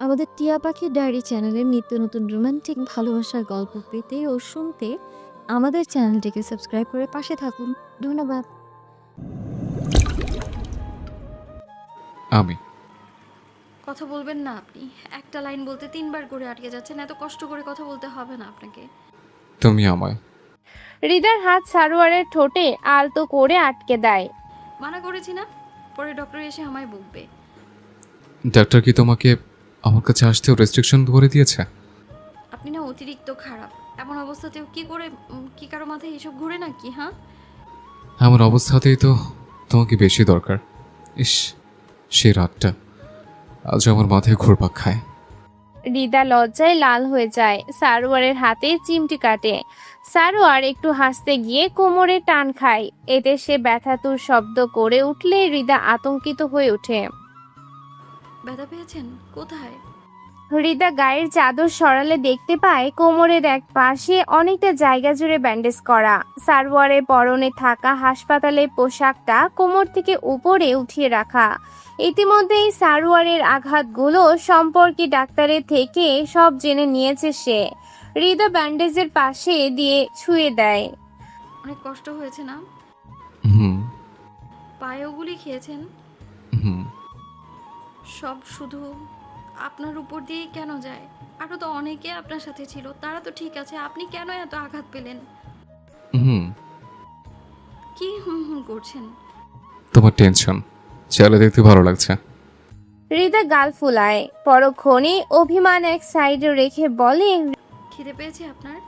আমাদের টিয়া পাখির ডায়েরি চ্যানেলের নিত্য নতুন রোমান্টিক ভালোবাসার গল্প পেতে ও শুনতে আমাদের চ্যানেলটিকে সাবস্ক্রাইব করে পাশে থাকুন। ধন্যবাদ। আমি কথা বলবেন না আপনি? একটা লাইন বলতে ৩ বার করে আটকে যাচ্ছেন। এত কষ্ট করে কথা বলতে হবে না আপনাকে। তুমি আমায় হৃদার হাত সারোয়ারের ঠোঁটে আলতো করে আটকে দেয়। মানা করেছি না? পরে ডক্টর এসে আমায় বকবে। ডাক্তার কি তোমাকে আমার কাছে আসতেও রেস্ট্রিকশন করে দিয়েছে? আপনি না অতিরিক্ত খারাপ। এমন অবস্থাতেও কি করে কি কারো মাথায় এসব ঘুরে নাকি? হ্যাঁ, আমার অবস্থাতেই তো তোমাকে বেশি দরকার। ইস, সেই রাতটা আজ আমার মাথায় ঘুরপাক খায়। হৃদা লজ্জায় লাল হয়ে যায়, সারোয়ারের হাতে চিমটি কাটে। সারোয়ার একটু হাসতে গিয়ে কোমরে টান খায়। এতে সে ব্যথাতুর শব্দ করে উঠলে হৃদা আতঙ্কিত হয়ে ওঠে। ব্যথা পেয়েছেন? কোথায়? হৃদা গায়ের চাদর সরালে দেখতে পায় কোমরের এক পাশে অনেকটা জায়গা জুড়ে ব্যান্ডেজ করা। সারোয়ারের পরনে থাকা হাসপাতালের পোশাকটা কোমর থেকে উপরে উঠিয়ে রাখা। ইতিমধ্যেই সারোয়ারের আঘাতগুলো সম্পর্কে ডাক্তারের থেকে সব জেনে নিয়েছে সে। হৃদা ব্যান্ডেজের পাশে দিয়ে ছুঁয়ে দেয়। অনেক কষ্ট হয়েছে না? হুম পায়েও গুলি খেয়েছেন? হুম সব শুধু আপনার উপর দিয়েই কেন যায়? আরও তো অনেকে আপনার সাথে ছিল, তারা তো ঠিক আছে। আপনি কেন এত আঘাত পেলেন? হুম কি হুম হুম করছেন? তোমার টেনশন চালে দেখতে ভালো লাগছে। হৃদা গাল ফুলায়, পরক্ষণে অভিমান এক সাইডে রেখে বলে, খিদে পেয়েছে আপনার?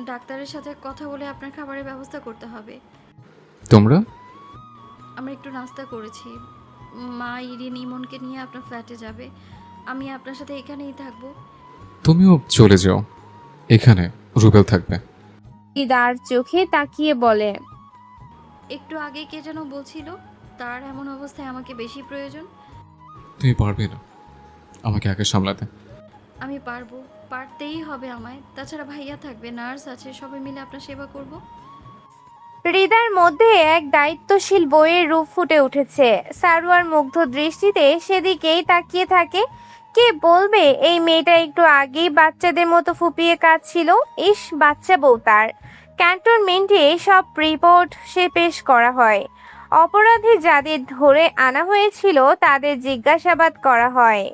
ডাক্তারের সাথে কথা বলে আপনার খাবারের ব্যবস্থা করতে হবে। তোমরা আমরা একটু নাস্তা করেছি। মা ইরিন ইমনকে নিয়ে আপনার ফ্ল্যাটে যাবে। আমি আপনার সাথে এখানেই থাকবো। তুমিও চলে যাও, এখানে রুবেল থাকবে। হৃদার চোখে তাকিয়ে বলে, একটু আগে কে যেন বলছিল তার এমন অবস্থায় আমাকে বেশি প্রয়োজন। তুমি পারবে না আমাকে একা সামলাতে? আমি পারবো, পারতেই হবে আমায়। তাছাড়া ভাইয়া থাকবে, নার্স আছে, সবাই মিলে আপনার সেবা করব। হৃদার মধ্যে এক দায়িত্বশীল বইয়ের রূপ ফুটে উঠেছে। সারোয়ার মুগ্ধ দৃষ্টিতে সেদিকেই তাকিয়ে থাকে। কে বলবে এই মেয়েটা একটু আগেই বাচ্চাদের মতো ফুপিয়ে কাঁদছিল। ইস, বাচ্চা বউ তার। ক্যান্টনমেন্টে সব রিপোর্ট সে পেশ করা হয়। অপরাধী যাদের ধরে আনা হয়েছিল তাদের জিজ্ঞাসাবাদ করা হয়।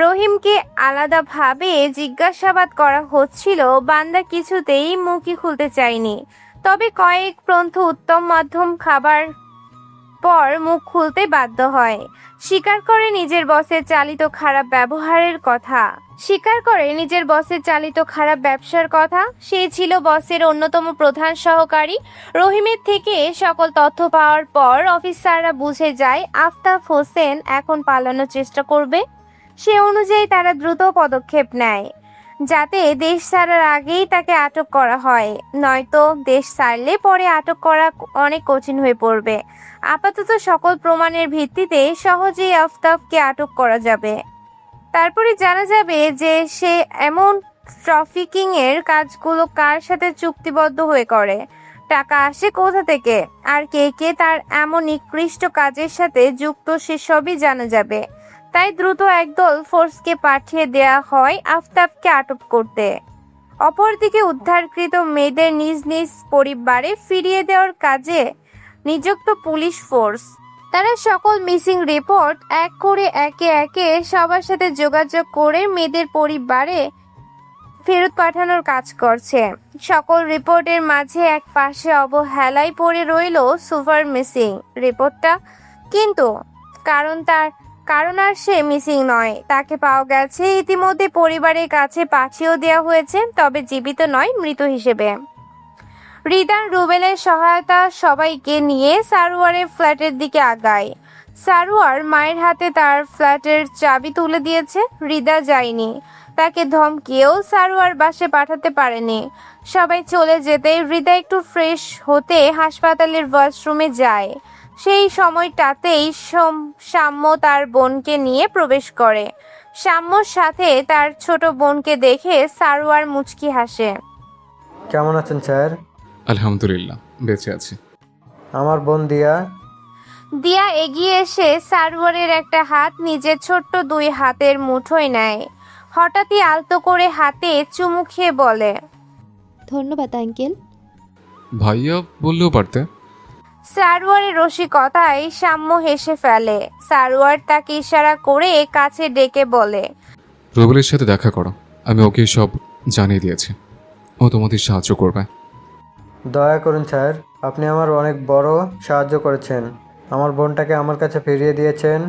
রহিমকে আলাদাভাবে জিজ্ঞাসাবাদ করা হচ্ছিল। বান্দা কিছুতেই মুখই খুলতে চায়নি। তবে কয়েক পন্থ উত্তম মধ্যম খাবার পর মুখ খুলতে বাধ্য হয়। স্বীকার করে নিজের বসের চালিত খারাপ ব্যবহারের কথা, স্বীকার করে নিজের বসের চালিত খারাপ ব্যবসার কথা। সে ছিল বসের অন্যতম প্রধান সহকারী। রহিমের থেকে সকল তথ্য পাওয়ার পর অফিসাররা বুঝে যায় আফতাব হোসেন এখন পালানোর চেষ্টা করবে। সে অনুযায়ী তারা দ্রুত পদক্ষেপ নেয় যাতে দেশ ছাড়ার আগেই তাকে আটক করা হয়, নয়তো দেশ ছাড়লে পরে আটক করা অনেক কঠিন হয়ে পড়বে। আপাতত সকল প্রমাণের ভিত্তিতে সহজেই আফতাবকে আটক করা যাবে। তারপরে জানা যাবে যে সে এমন ট্রাফিকিং এর কাজগুলো কার সাথে চুক্তিবদ্ধ হয়ে করে, টাকা আসে কোথা থেকে, আর কে কে তার এমন নিকৃষ্ট কাজের সাথে যুক্ত সেসবই জানা যাবে। তাই দ্রুত একদল ফোর্সকে পাঠিয়ে দেয়া হয় আফতাবকে আটক করতে। অপরদিকে উদ্ধারকৃত মেয়েদের নিজ নিজ পরিবারে ফিরিয়ে দেওয়ার কাজে নিযুক্ত পুলিশ ফোর্স। তারা সকল মিসিং রিপোর্ট এক করে একে একে সবার সাথে যোগাযোগ করে মেয়েদের পরিবারে ফেরত পাঠানোর কাজ করছে। সকল রিপোর্টের মাঝে এক পাশে অবহেলায় পড়ে রইল সুপার মিসিং রিপোর্টটা। কিন্তু কারণ আর সে মিসিং নয়, তাকে পাওয়া গেছে ইতিমধ্যে পরিবারের কাছে পাঠিয়েও দেওয়া হয়েছে, তবে জীবিত নয়, মৃত হিসেবে। হৃদান রুবেলের সহায়তা সবাইকে নিয়ে সারোয়ারের ফ্ল্যাটের দিকে আগায়। সারোয়ার মায়ের হাতে তার ফ্ল্যাটের চাবি তুলে দিয়েছে। হৃদা যায়নি, তাকে ধমকিয়েও সারোয়ার বাসে পাঠাতে পারেনি। সবাই চলে যেতে হৃদা একটু ফ্রেশ হতে হাসপাতালের ওয়াশরুমে যায়। সেই সময়টাতেই সাম্য তার বোনকে নিয়ে প্রবেশ করে। সাম্যর সাথে তার ছোট বোনকে দেখে সারোয়ার মুচকি হাসে। কেমন আছেন স্যার? আলহামদুলিল্লাহ, বেঁচে আছি। আমার বোন দিয়া? দিয়া এগিয়ে এসে সারোয়ারের একটা হাত নিজের ছোট্ট দুই হাতের মুঠোয় নেয়। হঠাৎই আলতো করে হাতে চুমু খেয়ে বলে, ধন্যবাদ আঙ্কেল। ভাইয়া বললেও পারতে। সারোয়ারের রসিকতায় সাম্য হেসে ফেলে। সারোয়ার তাকে ইশারা করে কাছে ডেকে বলে, রুবেলের সাথে দেখা করো, আমি ওকে সব জানিয়ে দিয়েছি, ও তোমাদের সাহায্য করবে। দয়া করুন স্যার, আপনি আমার অনেক বড় সাহায্য করেছেন। আমার বোনটাকে আমার কাছে ফিরিয়ে দিয়েছেন।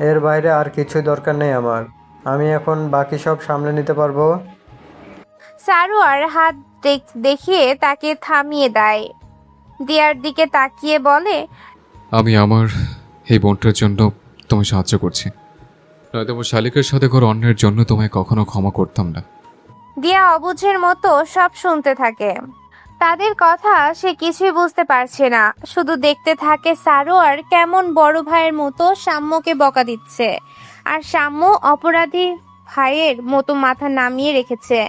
এর বাইরে আর কিছুই দরকার নেই আমার। আমি এখন বাকি সব সামলে নিতে পারবো। সারোয়ার হাত দেখিয়ে তাকে থামিয়ে দেয়। দিয়ার দিকে তাকিয়ে বলে, আমি আমার এই বোনটার জন্য তোমায় সাহায্য করছি, নয়তো আমার শালিকের সাথে করে অন্যের জন্য তোমায় কখনো ক্ষমা করতাম না। দিয়া অবুঝের মতো সব শুনতে থাকে। তাদের কথা সে কিছুই বুঝতে পারছে না, শুধু দেখতে থাকে সারোয়ার কেমন বড় ভাইয়ের মতো সাম্যকে বকা দিচ্ছে, আর সাম্য অপরাধী ভাইয়ের মতো মাথা নামিয়ে রেখেছে।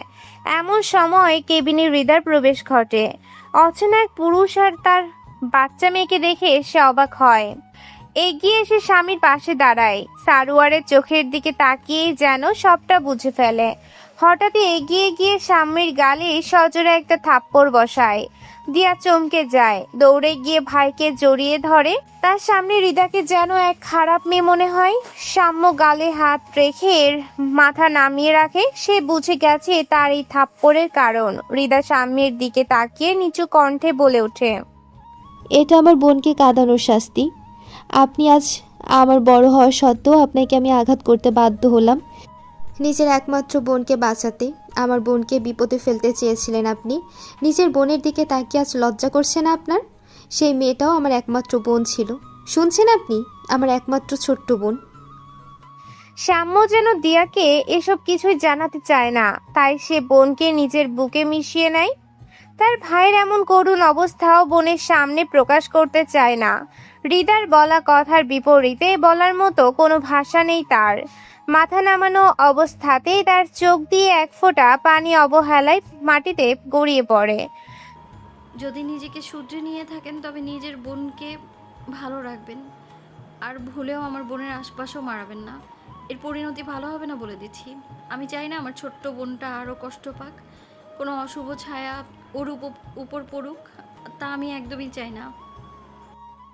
এমন সময় কেবিনে হৃদয়ের প্রবেশ ঘটে। অচেনা এক পুরুষ আর তার বাচ্চা মেয়েকে দেখে সে অবাক হয়। এগিয়ে এসে স্বামীর পাশে দাঁড়ায়। সারোয়ারের চোখের দিকে তাকিয়েই যেন সবটা বুঝে ফেলে। হঠাৎই এগিয়ে গিয়ে স্বামীর গালে সজোরে একটা থাপ্পড় বসায়। দিয়া চমকে যায়, দৌড়ে গিয়ে ভাইকে জড়িয়ে ধরে। তার সামনে হৃদাকে যেন এক খারাপ মেয়ে মনে হয়। সাম্য গালে হাত রেখে মাথা নামিয়ে রাখে। সে বুঝে গেছে তার এই থাপ্পড়ের কারণ। হৃদা স্বামীর দিকে তাকিয়ে নিচু কণ্ঠে বলে ওঠে, এটা আমার বোনকে কাঁদানোর শাস্তি। আপনি আজ আমার বড় হওয়া সত্ত্বেও আপনাকে আমি আঘাত করতে বাধ্য হলাম। নিজের একমাত্র বোনকে বাঁচাতে আমার বোনকে বিপদে ফেলতে চেয়েছিলেন আপনি। নিজের বোনের দিকে তাকিয়ে আজ লজ্জা করছে না আপনার? সেই মেয়েটাও আমার একমাত্র বোন ছিল, শুনছেন আপনি? আমার একমাত্র ছোট্ট বোন। সাম্য যেন দিয়াকে এসব কিছুই জানাতে চায় না, তাই সে বোনকে নিজের বুকে মিশিয়ে নেয়। তার ভাইয়ের এমন করুণ অবস্থাও বোনের সামনে প্রকাশ করতে চায় না। হৃদার বলা কথার বিপরীতে বলার মতো কোনো ভাষা নেই তার। মাথা নামানো অবস্থাতেই তার চোখ দিয়ে এক ফোঁটা পানি অবহেলায় মাটিতে গড়িয়ে পড়ে। যদি নিজেকে শুধরে নিয়ে থাকেন তবে নিজের বোনকে ভালো রাখবেন, আর ভুলেও আমার বোনের আশপাশও মারাবেন না। এর পরিণতি ভালো হবে না বলে দিচ্ছি। আমি চাই না আমার ছোট্ট বোনটা আরও কষ্ট পাক, কোনো অশুভ ছায়া ওর উপর পড়ুক, তা আমি একদমই চাই না।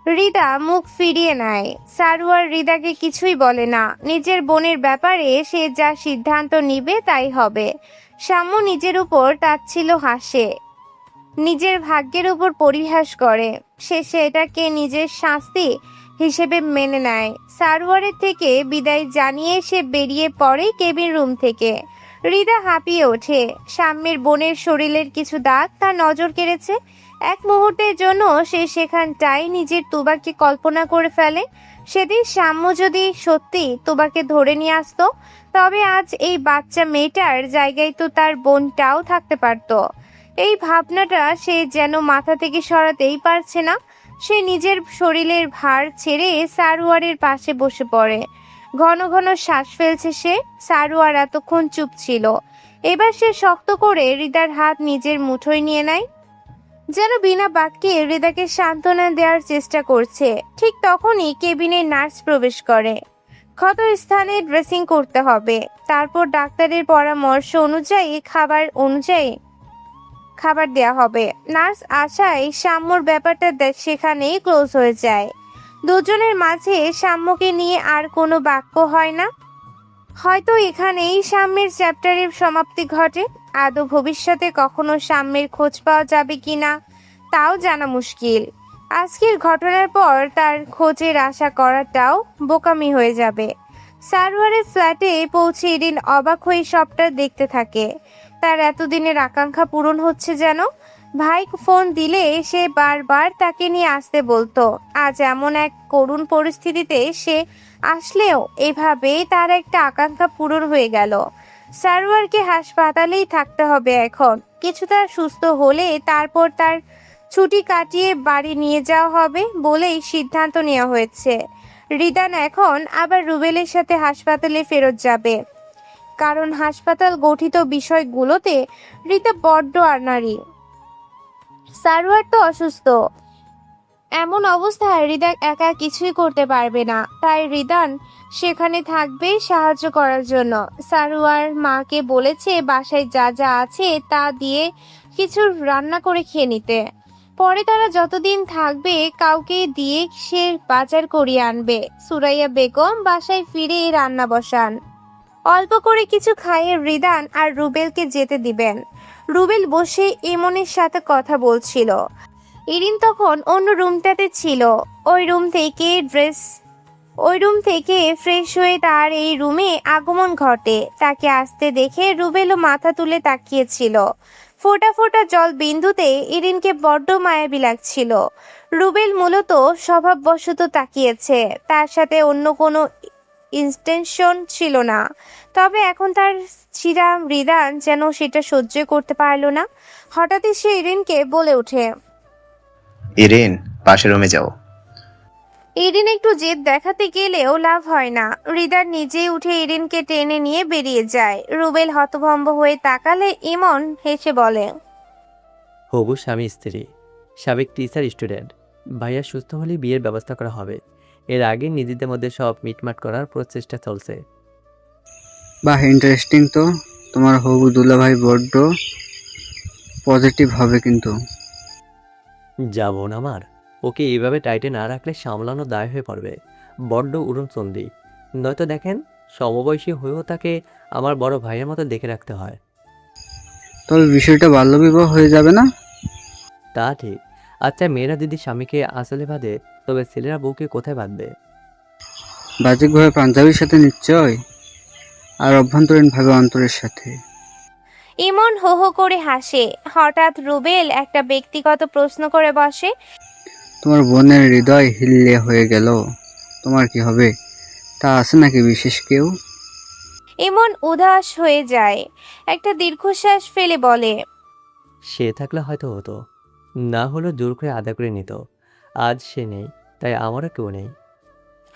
হৃদা মুখ ফিরিয়ে নেয়। সারোয়ার হৃদাকে কিছুই বলে না। নিজের বোনের ব্যাপারে সে যা সিদ্ধান্ত নিবে তাই হবে। সাম্য নিজের উপর তাচ্ছিল্য হাসে, নিজের ভাগ্যের উপর পরিহাস করে। সে সেটাকে নিজের শাস্তি হিসেবে মেনে নেয়। সারোয়ারের থেকে বিদায় জানিয়ে সে বেরিয়ে পড়ে কেবিন রুম থেকে। হৃদা হাঁপিয়ে ওঠে। সাম্যের বোনের শরীরের কিছু দাগ তার নজর কেড়েছে। এক মুহূর্তের জন্য সে সেখানটায় নিজের তুবাকে কল্পনা করে ফেলে। সেদিন সাম্য যদি সত্যি তুবাকে ধরে নিয়ে আসতো, তবে আজ এই বাচ্চা মেয়েটার জায়গায় তো তার বোনটাও থাকতে পারতো। এই ভাবনাটা সে যেন মাথা থেকে সরাতেই পারছে না। সে নিজের শরীরের ভার ছেড়ে সারোয়ারের পাশে বসে পড়ে। ঘন ঘন শ্বাস ফেলছে সে। সারোয়ার এতক্ষণ চুপ ছিল, এবার সে শক্ত করে হৃদার হাত নিজের মুঠোয় নিয়ে নেয়, যেন বিনা বাক্যে হৃদাকে সান্ত্বনা দেওয়ার চেষ্টা করছে। ঠিক তখনই কেবিনে নার্স প্রবেশ করে। ক্ষত স্থানে ড্রেসিং করতে হবে, তারপর ডাক্তারের পরামর্শ অনুযায়ী খাবার দেয়া হবে। নার্স আশায় সাম্যর ব্যাপারটা সেখানেই ক্লোজ হয়ে যায়। দুজনের মাঝে সাম্যকে নিয়ে আর কোনো বাক্য হয় না। হয়তো এখানেই সাম্যের চ্যাপ্টারের সমাপ্তি ঘটে। আদৌ ভবিষ্যতে কখনো সাম্যের খোঁজ পাওয়া যাবে কিনা তাও জানা মুশকিল। আজকের ঘটনার পর তার খোঁজের আশা করাটাও বোকামি হয়ে যাবে। সারোয়ারের ফ্ল্যাটে পৌঁছে এরিন অবাক হয়ে সবটা দেখতে থাকে। তার এতদিনের আকাঙ্ক্ষা পূরণ হচ্ছে যেন। ভাই ফোন দিলে সে বারবার তাকে নিয়ে আসতে বলতো। আজ এমন এক করুণ পরিস্থিতিতে সে আসলেও এভাবেই তার একটা আকাঙ্ক্ষা পূরণ হয়ে গেল। সারোয়ারকে হাসপাতালেই থাকতে হবে এখন। কিছুটা সুস্থ হলে তারপর তার ছুটি কাটিয়ে বাড়ি নিয়ে যাওয়া হবে বলেই সিদ্ধান্ত নেওয়া হয়েছে। রিদান এখন আবার রুবেলের সাথে হাসপাতালে ফেরত যাবে, কারণ হাসপাতাল গঠিত বিষয়গুলোতে রিতা বড্ড আনাড়ি। সারোয়ার তো অসুস্থ, এমন অবস্থায় হৃদা একা কিছুই করতে পারবে না, তাই হৃদান সেখানে থাকবে সাহায্য করার জন্য। সারোয়ার মাকে বলেছে বাসায় যা যা আছে তা দিয়ে কিছু রান্না করে খেয়ে নিতে। পরে তারা যতদিন থাকবে কাউকে দিয়ে সে বাজার করিয়ে আনবে। সুরাইয়া বেগম বাসায় ফিরে রান্না বসান। অল্প করে কিছু খাইয়ে হৃদান আর রুবেলকে যেতে দিবেন। রুবেল বসে ইমনের সাথে কথা বলছিল। ইরিন তখন অন্য রুমটাতে ছিল। ওই রুম থেকে ফ্রেশ হয়ে তার এই রুমে আগমন ঘটে। তাকে আসতে দেখে রুবেলও মাথা তুলে তাকিয়েছিল। ফোঁটা ফোঁটা জল বিন্দুতে ইরিনকে বড্ড মায়াবী লাগছিল। রুবেল মূলত স্বভাববশত তাকিয়েছে, তার সাথে অন্য কোনো ইন্টেনশন ছিল না। তবে এখন তার চিরা মৃদান যেন সেটা সহ্য করতে পারল না। হঠাৎই সে ইরিনকে বলে ওঠে, ইরিন, পাশের রুমে যাও। ইরিন একটু জেদ দেখাতে গেলেও লাভ হয় না। হৃদার নিজেই উঠে ইরিনকে টেনে নিয়ে বেরিয়ে যায়। রুবেল হতভম্ব হয়ে তাকালে ইমন হেসে বলে, হবু স্বামী স্ত্রী, সাবেক টিচার স্টুডেন্ট, ভাইয়া সুস্থ হলে বিয়ের ব্যবস্থা করা হবে। এর আগে নিজেদের মধ্যে সব মিটমাট করার প্রচেষ্টা চলছে। বাহ, ইন্টারেস্টিং তো। তোমার হবু দুলাভাই বড্ড পজিটিভ হবে কিন্তু। যাবো না আমার, ওকে এইভাবে টাইটে না রাখলে সামলানো দায় হয়ে পড়বে। বড্ড উড়নচন্ডী। নয়তো দেখেন, সমবয়সী হয়েও তাকে আমার বড় ভাইয়ের মতো দেখে রাখতে হয়। তবে বিষয়টা বাল্যবিবাহ হয়ে যাবে না? তা ঠিক। আচ্ছা, মেয়েরা যদি স্বামীকে আসলে বাঁধে, তবে ছেলেরা বউকে কোথায় বাঁধবে? বাহ্যিকভাবে পাঞ্জাবির সাথে নিশ্চয়, আর অভ্যন্তরীণভাবে অন্তরের সাথে। ইমন হো হো করে হাসে। হঠাৎ রুবেল একটা ব্যক্তিগত প্রশ্ন করে বসে, তোমার বোনের হৃদয় হিল্লে হয়ে গেল, তোমার কি হবে? তা আছে নাকি বিশেষ কেউ? ইমন উদাস হয়ে যায়। একটা দীর্ঘশ্বাস ফেলে বলে, সে থাকলে হয়তো হতো, না হলেও জোর করে আদা করে নিত। আজ সে নেই, তাই আমারও কেউ নেই।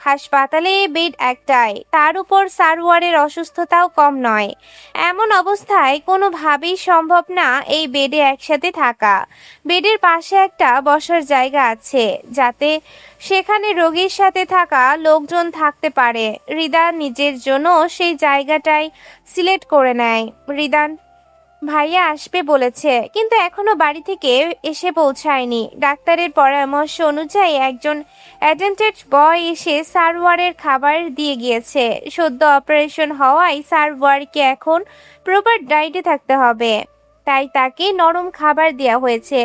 হাসপাতালে বেড একটাই, তার উপর সারোয়ারের অসুস্থতাও কম নয়। এমন অবস্থায় কোনোভাবেই সম্ভব না এই বেডে একসাথে থাকা। বেডের পাশে একটা বসার জায়গা আছে, যাতে সেখানে রোগীর সাথে থাকা লোকজন থাকতে পারে। হৃদান নিজের জন্য সেই জায়গাটাই সিলেক্ট করে নেয়। হৃদান ভাইয়া আসবে বলেছে, কিন্তু এখনো বাড়ি থেকে এসে পৌঁছায়নি। ডাক্তারের পরামর্শ অনুযায়ী একজন অ্যাটেন্ডেন্ট বয় এসে সারোয়ারের খাবার দিয়ে গিয়েছে। সদ্য অপারেশন হওয়ায় সারোয়ারকে এখন প্রপার ডায়েটে থাকতে হবে, তাই তাকে নরম খাবার দেওয়া হয়েছে।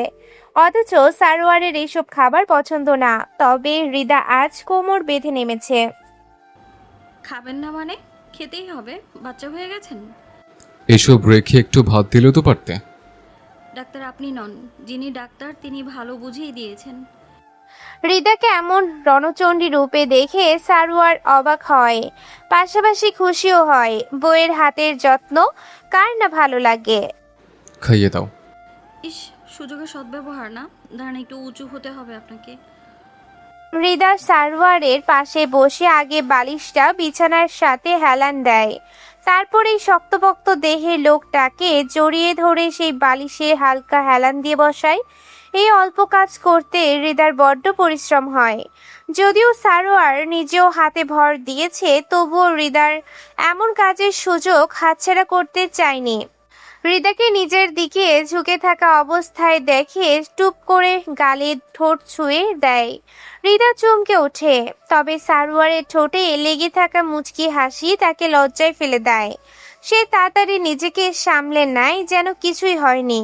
অথচ সারোয়ারের এইসব খাবার পছন্দ না। তবে হৃদা আজ কোমর বেঁধে নেমেছে। খাবেন না মানে? খেতেই হবে, বাচ্চা হয়ে গেছেন। এসব রেখে একটু ভাত দিলেও তো পারতে। ডাক্তার আপনি নন, যিনি ডাক্তার তিনি ভালো বুঝেই দিয়েছেন। হৃদাকে এমন রণচণ্ডী রূপে দেখে সারোয়ার অবাক হয়, পাশাপাশি খুশিও হয়। বইয়ের হাতের যত্ন কার না ভালো লাগে। খাইয়ে দাও। ইস, সুযোগের সদ্ব্যবহার না। দাঁড়ান, একটু উঁচু হতে হবে আপনাকে। হৃদা সারোয়ারের পাশে বসে আগে বালিশটা বিছানার সাথে হেলান দেয়, তারপর এই শক্তপোক্ত দেহের লোকটাকে জড়িয়ে ধরে সেই বালিশে হালকা হেলান দিয়ে বসায়। এই অল্প কাজ করতে হৃদার বড্ড পরিশ্রম হয়। যদিও সারোয়ার নিজেও হাতে ভর দিয়েছে, তবুও হৃদার এমন কাজের সুযোগ হাতছাড়া করতে চায়নি। হৃদাকে নিজের দিকে ঝুঁকে থাকা অবস্থায় দেখে টুপ করে গালে ঠোঁট ছুঁয়ে দেয়। হৃদা চমকে ওঠে, তবে সারোয়ারের ঠোঁটে লেগে থাকা মুচকি হাসি তাকে লজ্জায় ফেলে দেয়। সে তাড়াতাড়ি নিজেকে সামলে নেয় যেন কিছুই হয়নি।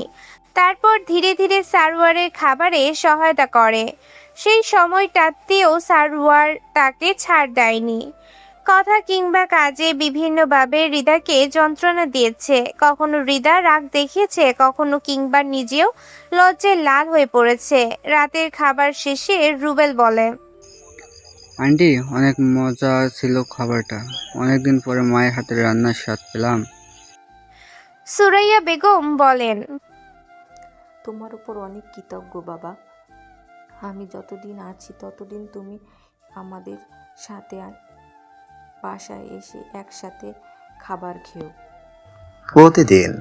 তারপর ধীরে ধীরে সারোয়ারের খাবারে সহায়তা করে। সেই সময়টাতেও সারোয়ার তাকে ছাড় দেয়নি। কথা কিংবা কাজে বিভিন্নভাবে হৃদাকে যন্ত্রণা দিয়েছে। কখনো হৃদা রাগ দেখিয়েছে, কখনো কিংবা নিজেও লজ্জায় লাল হয়ে পড়েছে। রাতের খাবার শেষে রুবেল বলে, আন্টি, অনেক মজা ছিল খাবারটা। অনেকদিন পরে মায়ের হাতের রান্নার স্বাদ পেলাম। সুরাইয়া বেগম বলেন, তোমার উপর অনেক কৃতজ্ঞ বাবা। আমি যতদিন আছি ততদিন তুমি আমাদের সাথে বাসায় এসে একসাথে খাবার খেও। প্রতিদিন।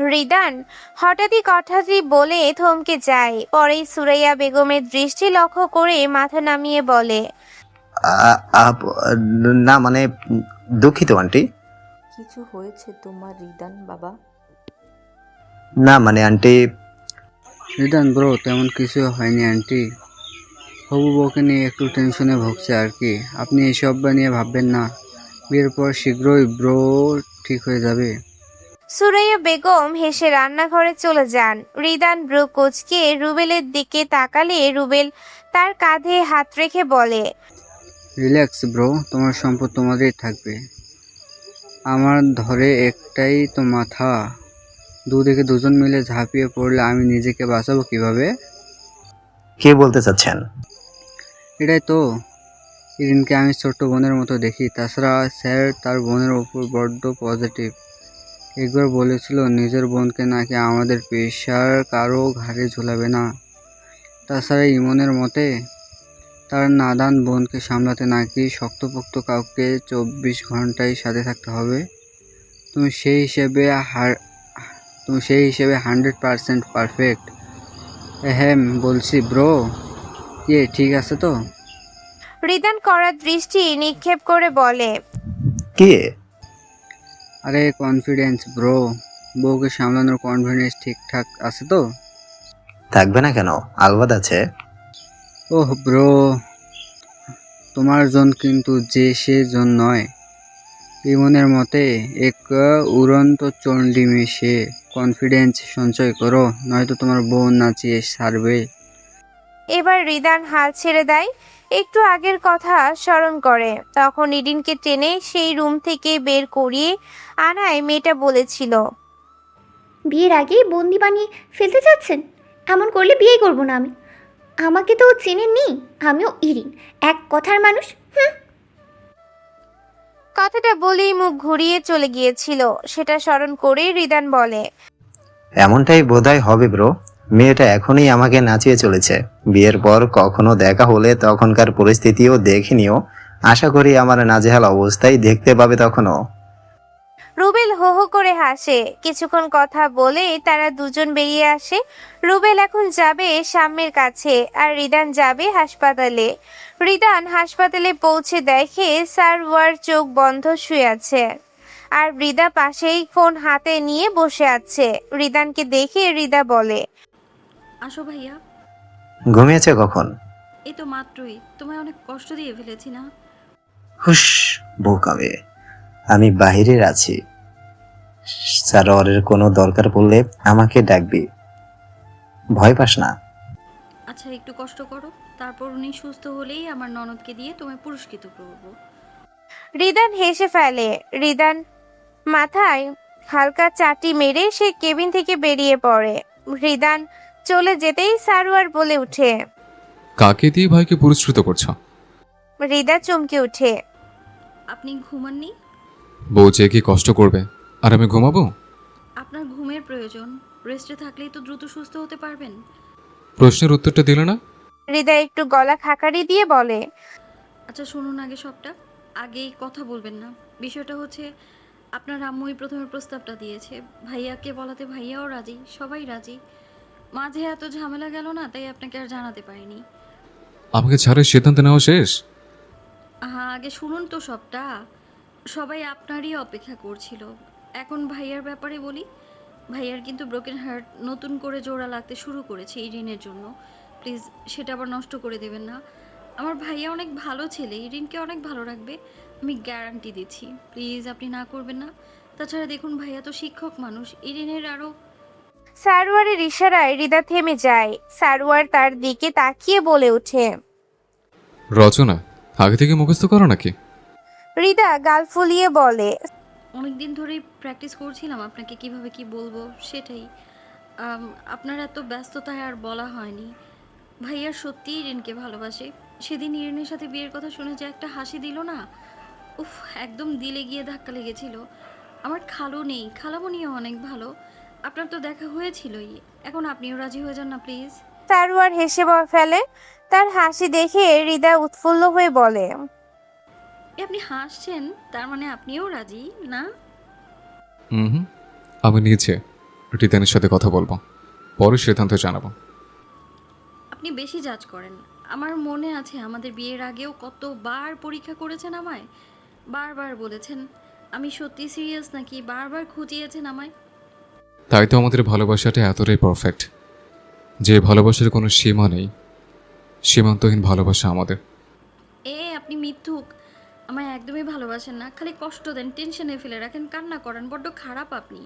রিদান হঠাৎই কথাটি বলে থমকে যায়। পরেই সুরাইয়া বেগমের দৃষ্টি লক্ষ্য করে মাথা নামিয়ে বলে, না মানে দুঃখিত আন্টি। কিছু হয়েছে তোমার রিদান বাবা? না মানে আন্টি, রিদান ব্রো, তেমন কিছু হয়নি আন্টি। হবু বউকে নিয়ে একটু টেনশনে ভুগছে আর কি। আপনি এসব নিয়ে ভাববেন না, বিয়ের পর শীঘ্রই ব্রো ঠিক হয়ে যাবে। সুরাইয়া বেগম হেসে রান্নাঘরে চলে যান। রিদান ব্রু কুঁচকে রুবেলের দিকে তাকালে রুবেল তার কাঁধে হাত রেখে বলে, রিল্যাক্স ব্রো, তোমার সম্পদ তোমাদেরই থাকবে। আমার ধরে একটাই তো মাথা, দুদিকে দুজন মিলে ঝাঁপিয়ে পড়লে আমি নিজেকে বাঁচাবো কিভাবে? কে বলতে চাচ্ছেন? এটাই তো, ইরিনকে আমি ছোট্ট বোনের মতো দেখি। তাছাড়া স্যার তার বোনের ওপর বড্ড পজিটিভ। একবার বলেছিল নিজের বোনকে নাকি আমাদের পেশার কারো ঘাড়ে ঝুলাবে না। তাছাড়া ইমনের মতে তার নাদান বোনকে সামলাতে নাকি শক্তপোক্ত কাউকে 24 ঘন্টাই সাথে থাকতে হবে। তুমি সেই হিসেবে 100% পারফেক্ট। হ্যাঁ বলছি ব্রো, ঠিক আছে তো? রিদান কড়া দৃষ্টি নিক্ষেপ করে বলে, কে? আরে কনফিডেন্স ব্রো, বউকে সামলানোর কনফিডেন্স ঠিকঠাক আছে তো? থাকবে না কেন, আলবাদ আছে। ওহ ব্রো, তোমার জন কিন্তু যে সে জন নয়। ইমনের মতে এক উড়ন্ত চণ্ডী মিশে। কনফিডেন্স সঞ্চয় করো, নয়তো তোমার বোন নাচিয়ে ছাড়বে। এবার রিদান হাল ছেড়ে দেয়। একটু আগের কথা স্মরণ করে। তখন ইরিনকে টেনে সেই রুম থেকে বের করিয়ে আনায় মেয়েটা বলেছিল, বিয়ের আগেই বন্দি বানিয়ে ফেলতে চাচ্ছেন? এমন করলে বিয়েই করব না আমি। আমাকে তো চেনেননি, আমিও ইরিন, এক কথার মানুষ। কথাটা বলেই মুখ ঘুরিয়ে চলে গিয়েছিল। সেটা স্মরণ করে রিদান বলে, এমনটাই বোধহয় হবে ব্রো। মেয়েটা এখনই আমাকে নাচিয়ে চলেছে। বিয়ের পর কখনো দেখা হলে তখনকার পরিস্থিতিও দেখে নিও। আশা করি আমার নাজেহাল অবস্থায় দেখতে পাবে তখনও। রুবেল হো হো করে হাসে। কিছুক্ষণ কথা বলে তারা দুজন বেরিয়ে আসে। রুবেল এখন যাবে শাম্যের কাছে, আর রিদান যাবে হাসপাতালে। রিদান হাসপাতালে পৌঁছে দেখে সারওয়ার চোখ বন্ধ শুয়ে আছে, আর রিদা পাশেই ফোন হাতে নিয়ে বসে আছে। রিদানকে দেখে রিদা বলে, আসো ভাইয়া। ঘুমিয়েছে কখন? এই তো মাত্রই। তোমায় অনেক কষ্ট দিয়ে ফেলেছি না? হুস, বোকাবে। আমি বাহিরের আছি। সারোয়ারের কোনো দরকার পড়লে আমাকে ডাকবি, ভয় পাস না। আচ্ছা, একটু কষ্ট করো, তারপর উনি সুস্থ হলেই আমার ননদকে দিয়ে তোমায় পুরস্কৃত করবো। রিদান হেসে ফেলে। রিদান মাথায় হালকা চাটি মেরে সে কেবিন থেকে বেরিয়ে পড়ে। রিদান চলে যেতেই সারোয়ার বলে উঠে, কাকে দিয়ে ভাইকে পুরস্কৃত করছো? রিদা চমকে উঠে। আপনি ঘুমাননি? বউ চেয়ে কি কষ্ট করবে আর আমি ঘুমাবো? আপনার ঘুমের প্রয়োজন। রেস্টে থাকলেই তো দ্রুত সুস্থ হতে পারবেন। প্রশ্নের উত্তরটা দিলে না? রিদা একটু গলা খাকারি দিয়ে বলে, আচ্ছা শুনুন আগে সবটা, আগেই কথা বলবেন না। বিষয়টা হচ্ছে, আপনার আম্মুই প্রথমে প্রস্তাবটা দিয়েছে। ভাইয়াকে বলাতে ভাইয়াও রাজি, সবাই রাজি। মাঝে এত ঝামেলা গেল না, তাই আপনাকে আর জানাতে পারিনি। আমাকে ছাড়ের সিদ্ধান্ত নেওয়া শেষ? হ্যাঁ, আগে শুনুন তো সবটা। সবাই আপনারই অপেক্ষা করছিল। এখন ভাইয়ার ব্যাপারে বলি। ভাইয়ার কিন্তু ব্রোকেন হার্ট নতুন করে জোড়া লাগতে শুরু করেছে ইরিনের জন্য। প্লিজ সেটা আবার নষ্ট করে দেবেন না। আমার ভাইয়া অনেক ভালো ছেলে, ইরিনকে অনেক ভালো রাখবে, আমি গ্যারান্টি দিচ্ছি। প্লিজ আপনি না করবেন না। তাছাড়া দেখুন, ভাইয়া তো শিক্ষক মানুষ, ইরিনের আরও। সারোয়ারের ইশারায় রিদা থেমে যায়। সারোয়ার তার দিকে তাকিয়ে বলে ওঠে, রচনা আগে থেকে মুখস্থ করো নাকি? রিদা গাল ফুলিয়ে বলে, অনেক দিন ধরেই প্র্যাকটিস করছিলাম আপনাকে কিভাবে কি বলবো সেটাই। আপনার এত ব্যস্ততায় আর বলা হয়নি। ভাইয়া সত্যিই ইরিনকে ভালোবাসে। সেদিন ইরিনের সাথে বিয়ের কথা শুনে যে একটা হাসি দিল না, উফ, একদম দিলে গিয়ে ধাক্কা লেগেছিল। আমার খালু নেই, খালামণিও অনেক ভালো। আপনার তো দেখা হয়েছিলই, এখন আপনিও রাজি হয়ে যান না প্লিজ। সারোয়ার হেসে ফেলে। তার হাসি দেখে রিদা উৎফুল্ল হয়ে বলে, আপনি হাসছেন, তার মানে আপনিও রাজি না? হুম, আমি নিচে রিদানের সাথে কথা বলবো, পরে সিদ্ধান্ত জানাবো। আপনি বেশি জাজ করেন। আমার মনে আছে আমাদের বিয়ের আগেও কতবার পরীক্ষা করেছেন আমায়, বারবার বলেছেন আমি সত্যি সিরিয়াস নাকি, বারবার খুঁজিয়েছেন আমায়। তাই তো আমাদের ভালোবাসাটা এতটাই পারফেক্ট, যে ভালোবাসার কোনো সীমা নেই, সীমান্তহীন ভালোবাসা আমাদের। আপনি মিথ্যুক, আমায় একদমই ভালোবাসেন না, খালি কষ্ট দেন, টেনশনে ফেলে রাখেন, কান্না করেন, বড্ড খারাপ আপনি।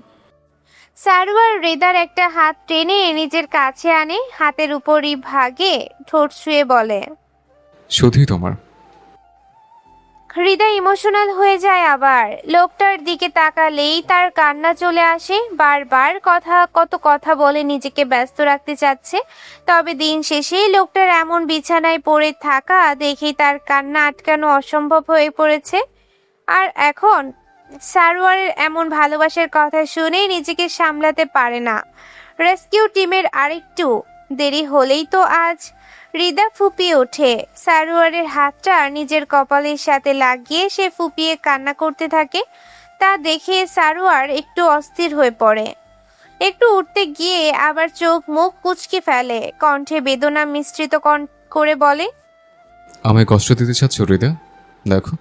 সারোয়ার হৃদার একটা হাত টেনে নিজের কাছে আনে, হাতের উপরই ভাগে ঠোঁট ছুঁয়ে বলে। শুধুই তোমার। হৃদয় ইমোশনাল হয়ে যায় আবার। লোকটার দিকে তাকালেই তার কান্না চলে আসে। বারবার কত কথা বলে নিজেকে ব্যস্ত রাখতে চাচ্ছে, তবে দিন শেষে লোকটার এমন বিছানায় পড়ে থাকা দেখেই তার কান্না আটকানো অসম্ভব হয়ে পড়েছে। আর এখন সারোয়ারের এমন ভালোবাসার কথা শুনে নিজেকে সামলাতে পারে না। রেস্কিউ টিমের আরেকটু দেরি হলেই তো আজ। হৃদা ফুপিয়ে ওঠে। সারোয়ারের হাতটা নিজের কপালের সাথে লাগিয়ে সে ফুপিয়ে কান্না করতে থাকে। তা দেখে সারোয়ার একটু অস্থির হয়ে পড়ে। একটু উঠতে গিয়ে আবার চোখ মুখ কুঁচকে ফেলে, কণ্ঠে বেদনা মিশ্রিত করে বলে, আমায় কষ্ট দিতে চাচ্ছ হৃদা? দেখো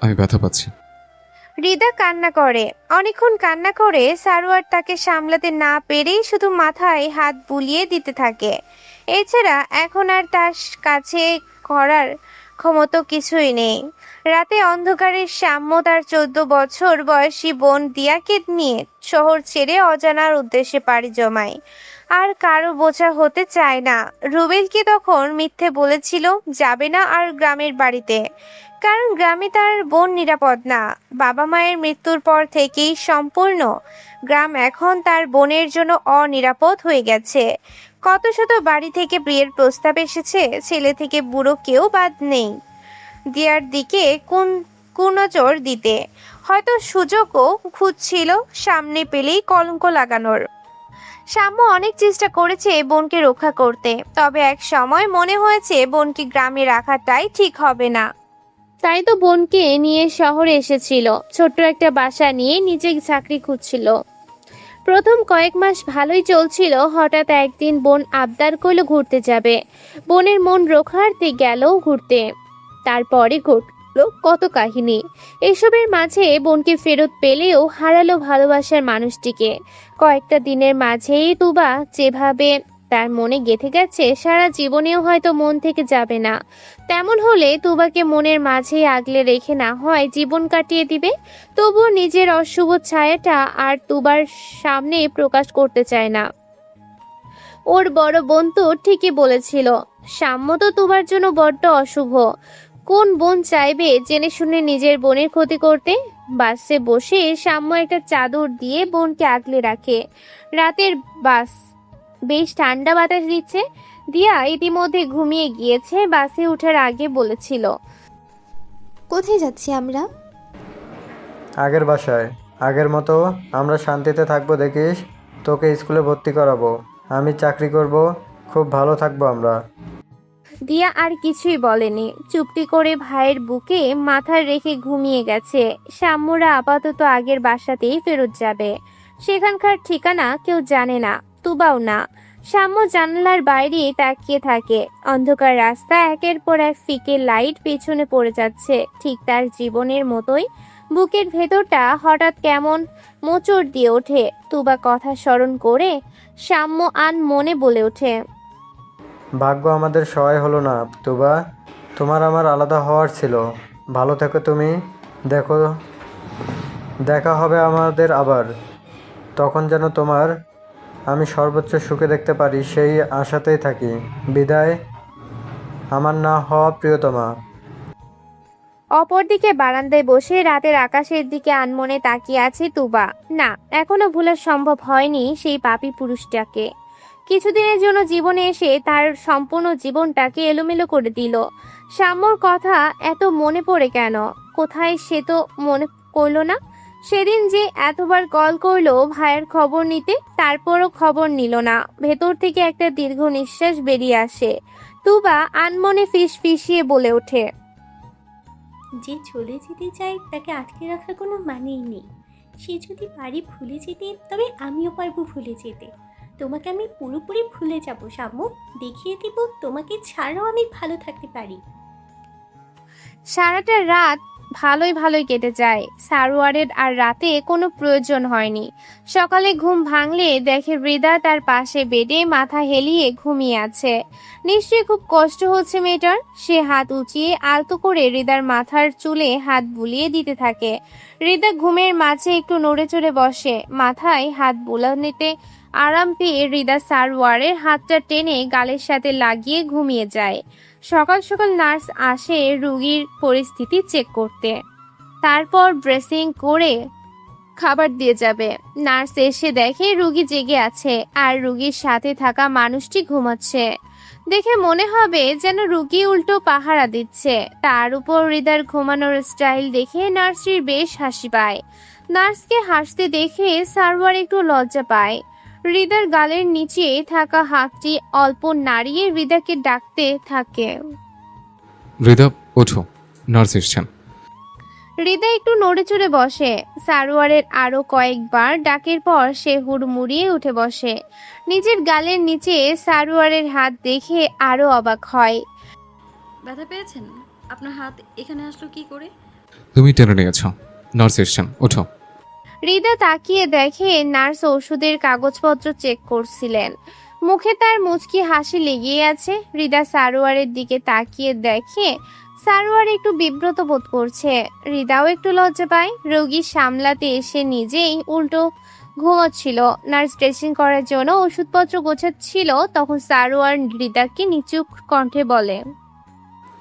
আমি ব্যথা পাচ্ছি। হৃদা কান্না করে। অনেকক্ষণ কান্না করে সারোয়ার তাকে সামলাতে না পেরেই শুধু মাথায় হাত বুলিয়ে দিতে থাকে। এছাড়া এখন আর তার কাছে করার ক্ষমতা কিছুই নেই। রাতে অন্ধকারের সাম্য তার 14 বছর বয়সী বোন দিয়াকে নিয়ে শহর ছেড়ে অজানার উদ্দেশ্যে পাড়ি জমায়। আর কারো বোঝা হতে চায় না। রুবেলকে তখন মিথ্যে বলেছিল যাবে না আর গ্রামের বাড়িতে, কারণ গ্রামে তার বোন নিরাপদ না। বাবা মায়ের মৃত্যুর পর থেকেই সম্পূর্ণ গ্রাম এখন তার বোনের জন্য অনিরাপদ হয়ে গেছে। কত শত বাড়ি থেকে বিয়ের প্রস্তাব এসেছে, ছেলে থেকে বুড়ো কেউ বাদ নেই দিয়ার দিকে কুনজর দিতে। হয়তো সুযোগও খুঁজছিল সামনে পেলেই কলঙ্ক লাগানোর। সাম্য অনেক চেষ্টা করেছে বোনকে রক্ষা করতে, তবে এক সময় মনে হয়েছে বোনকে গ্রামে রাখাটাই ঠিক হবে না। তাই তো বোনকে নিয়ে শহরে এসেছিল। ছোট্ট একটা বাসা নিয়ে নিজে চাকরি খুঁজছিল। প্রথম কয়েক মাস ভালোই চলছিল। হঠাৎ একদিন বোন আবদার করলো ঘুরতে যাবে। বোনের মন রক্ষার্থে গেল ঘুরতে। তারপরে ঘটলো কত কাহিনী। এসবের মাঝে বোনকে ফেরত পেলেও হারালো ভালোবাসার মানুষটিকে। কয়েকটা দিনের মাঝেই তুবা যেভাবে তার মনে গেঁথে গেছে, সারা জীবনেও হয়তো মন থেকে যাবে না। তেমন হলে তুবাকে মনের মাঝেই আগলে রেখে না হয় জীবন কাটিয়ে দিবে। তবুও নিজের অশুভ ছায়াটা আর তুবার সামনে প্রকাশ করতে চায় না। ওর বড় বোন তো ঠিকই বলেছিল, সাম্য তো তুবার জন্য বড্ড অশুভ। কোন বোন চাইবে জেনে শুনে নিজের বোনের ক্ষতি করতে? বাসে বসে সাম্য একটা চাদর দিয়ে বোনকে আগলে রাখে। রাতের বাস, বেশ ঠান্ডা বাতাস দিচ্ছে। দিয়া ইতিমধ্যে ঘুমিয়ে গিয়েছে। বাসে ওঠার আগে বলেছিল, কোথায় যাচ্ছি আমরা? আগের বাসায়, আগের মতো আমরা শান্তিতে থাকবো দেখিস। তোকে স্কুলে ভর্তি করাবো, আমি চাকরি করব, খুব ভালো থাকবো আমরা। দিয়া আর কিছুই বলেনি। চুপটি করে ভাইয়ের বুকে মাথা রেখে ঘুমিয়ে গেছে। সাম্যরা আপাতত আগের বাসাতেই ফেরত যাবে। সেখানকার ঠিকানা কেউ জানে না, তুবাও না। সাম্য জানালার বাইরে তাকিয়ে থাকে। অন্ধকার রাস্তা একের পর এক ফিকে লাইট পেছনে পড়ে যাচ্ছে। ঠিক তার জীবনের মতোই বুকের ভেতরটা হঠাৎ কেমন মোচড় দিয়ে ওঠে। তুবা কথা স্মরণ করে সাম্য মনে বলে ওঠে, ভাগ্য আমাদের সহায় হলো না তুবা, তোমার আমার আলাদা হওয়ার ছিল। ভালো থেকো তুমি। দেখো, দেখা হবে আমাদের আবার। তখন যেন তোমার আমি সর্বোচ্চ সুখে দেখতে পারি, সেই আশাতেই থাকি। বিদায়, আমার না হওয়া প্রিয়তমা। অপরদিকে বারান্দায় বসে রাতের আকাশের দিকে আনমনে তাকিয়ে আছে তুবা। না, এখনো ভোলা সম্ভব হয়নি সেই পাপী পুরুষটাকে। কিছুদিনের জন্য জীবনে এসে তার সম্পূর্ণ জীবনটাকে এলোমেলো করে দিল। সাম্যর কথা এত মনে পড়ে কেন? কোথায় সে তো মনে করলো না। সেদিন যে এতবার কল করলো ভাইয়ের খবর নিতে, তারপরও খবর নিল না। ভেতর থেকে একটা দীর্ঘ নিঃশ্বাস বেরিয়ে আসে। তুবা আনমনে ফিসফিসিয়ে বলে ওঠে, যে চলে যেতে চায় তাকে আটকে রাখার কোনো মানেই নেই। সে যদি পারি ভুলে যেতে তবে আমিও পারবো ভুলে যেতে। তোমাকে আমি পুরোপুরি ভুলে যাব শাম্মু, দেখিয়ে দিব তোমাকে ছাড়াও আমি ভালো থাকতে পারি। সারাটা রাত ভালোই কেটে যায়। সারোয়ারের আর রাতে কোনো প্রয়োজন হয়নি। সকালে ঘুম ভাঙলে দেখে হৃদা তার পাশে বেডে মাথা হেলিয়ে ঘুমিয়ে আছে। নিশ্চয়ই খুব কষ্ট হচ্ছে মেয়েটার। সে হাত উঁচিয়ে আলতো করে হৃদার মাথার চুলে হাত বুলিয়ে দিতে থাকে। হৃদা ঘুমের মাঝে একটু নড়ে চড়ে বসে। মাথায় হাত বুলানোতে আরাম পেয়ে হৃদা সারোয়ারের হাতটা টেনে গালের সাথে লাগিয়ে ঘুমিয়ে যায়। সকাল সকাল নার্স আসে রোগীর পরিস্থিতি চেক করতে, তারপর ড্রেসিং করে খাবার দিয়ে যাবে। নার্স এসে দেখে রোগী জেগে আছে আর রোগীর সাথে থাকা মানুষটি ঘুমাচ্ছে। দেখে মনে হবে যেন রোগী উল্টো পাহারা দিচ্ছে। তার উপর হৃদার ঘুমানোর স্টাইল দেখে নার্সটির বেশ হাসি পায়। নার্সকে হাসতে দেখে সারোয়ার একটু লজ্জা পায়। হৃদার গালের নিচে থাকা হাতটি অল্প নাড়িয়ে হৃদাকে ডাকতে থাকে। হৃদা ওঠো, নার্স এসছেন। হৃদা একটু নড়ে চড়ে বসে। সারোয়ারের আরো কয়েকবার ডাকের পর সে হুড়মুড়িয়ে উঠে বসে। নিজের গালের নিচে সারোয়ারের হাত দেখে আরো অবাক হয়। ব্যথা পেয়েছেন? আপনার হাত এখানে আসলো কি করে? তুমি টেনে নিয়েছ, নার্স এসছেন, ওঠো। হৃদা তাকিয়ে দেখে নার্স ওষুধের কাগজপত্র চেক করছিলেন। মুখে তার মুচকি হাসি লেগেই আছে। হৃদা সারোয়ারের দিকে তাকিয়ে দেখে সারোয়ার একটু বিব্রত বোধ করছে। হৃদাও একটু লজ্জা পায়। রোগী সামলাতে এসে নিজেই উল্টো ঘুমোচ্ছিল। নার্স ড্রেসিং করার জন্য ওষুধপত্র গোছাচ্ছিল। তখন সারোয়ার হৃদাকে নিচু কণ্ঠে বলে,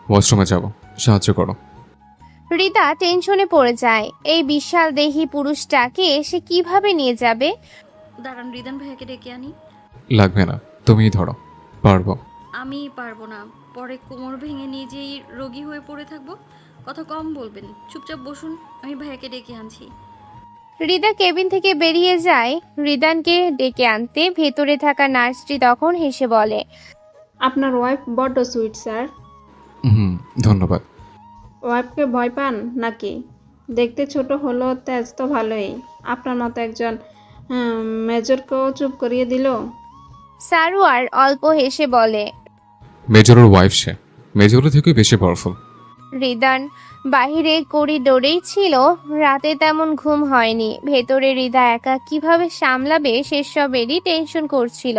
ওয়াশরুমে যাব, সাহায্য করো। হৃদা টেনশনে পড়ে যায়। এই বিশাল দেহী পুরুষটাকে সে কিভাবে নিয়ে যাবে? দাঁড়ান, রিদান ভাইয়াকে ডেকে আনি। লাগবে না, তুমিই ধরো, পারবো। আমি পারবো না, পরে কোমর ভেঙে নিজেই রোগী হয়ে পড়ে থাকবো। কথা কম বলবেন, চুপচাপ বসুন, আমি ভাইয়াকে ডেকে আনছি। হৃদা কেবিন থেকে বেরিয়ে যায় রিদানকে ডেকে আনতে। ভেতরে থাকা নার্সটি তখন হেসে বলে, আপনার ওয়াইফ বড্ড সুইট স্যার। ধন্যবাদ। ওয়াইফকে ভয় পান নাকি? দেখতে ছোট হলো, তেজ তো ভালোই। আপনার মতো একজন মেজরকেও চুপ করিয়ে দিল। সারোয়ার অল্প হেসে বলে, মেজরের ওয়াইফ সে, মেজরের থেকে বেশি পাওয়ারফুল। রিদান বাহিরে করিডোরেই ছিল। রাতে তেমন ঘুম হয়নি। ভেতরে হৃদা একা কিভাবে সামলাবে সেসবেরই টেনশন করছিল।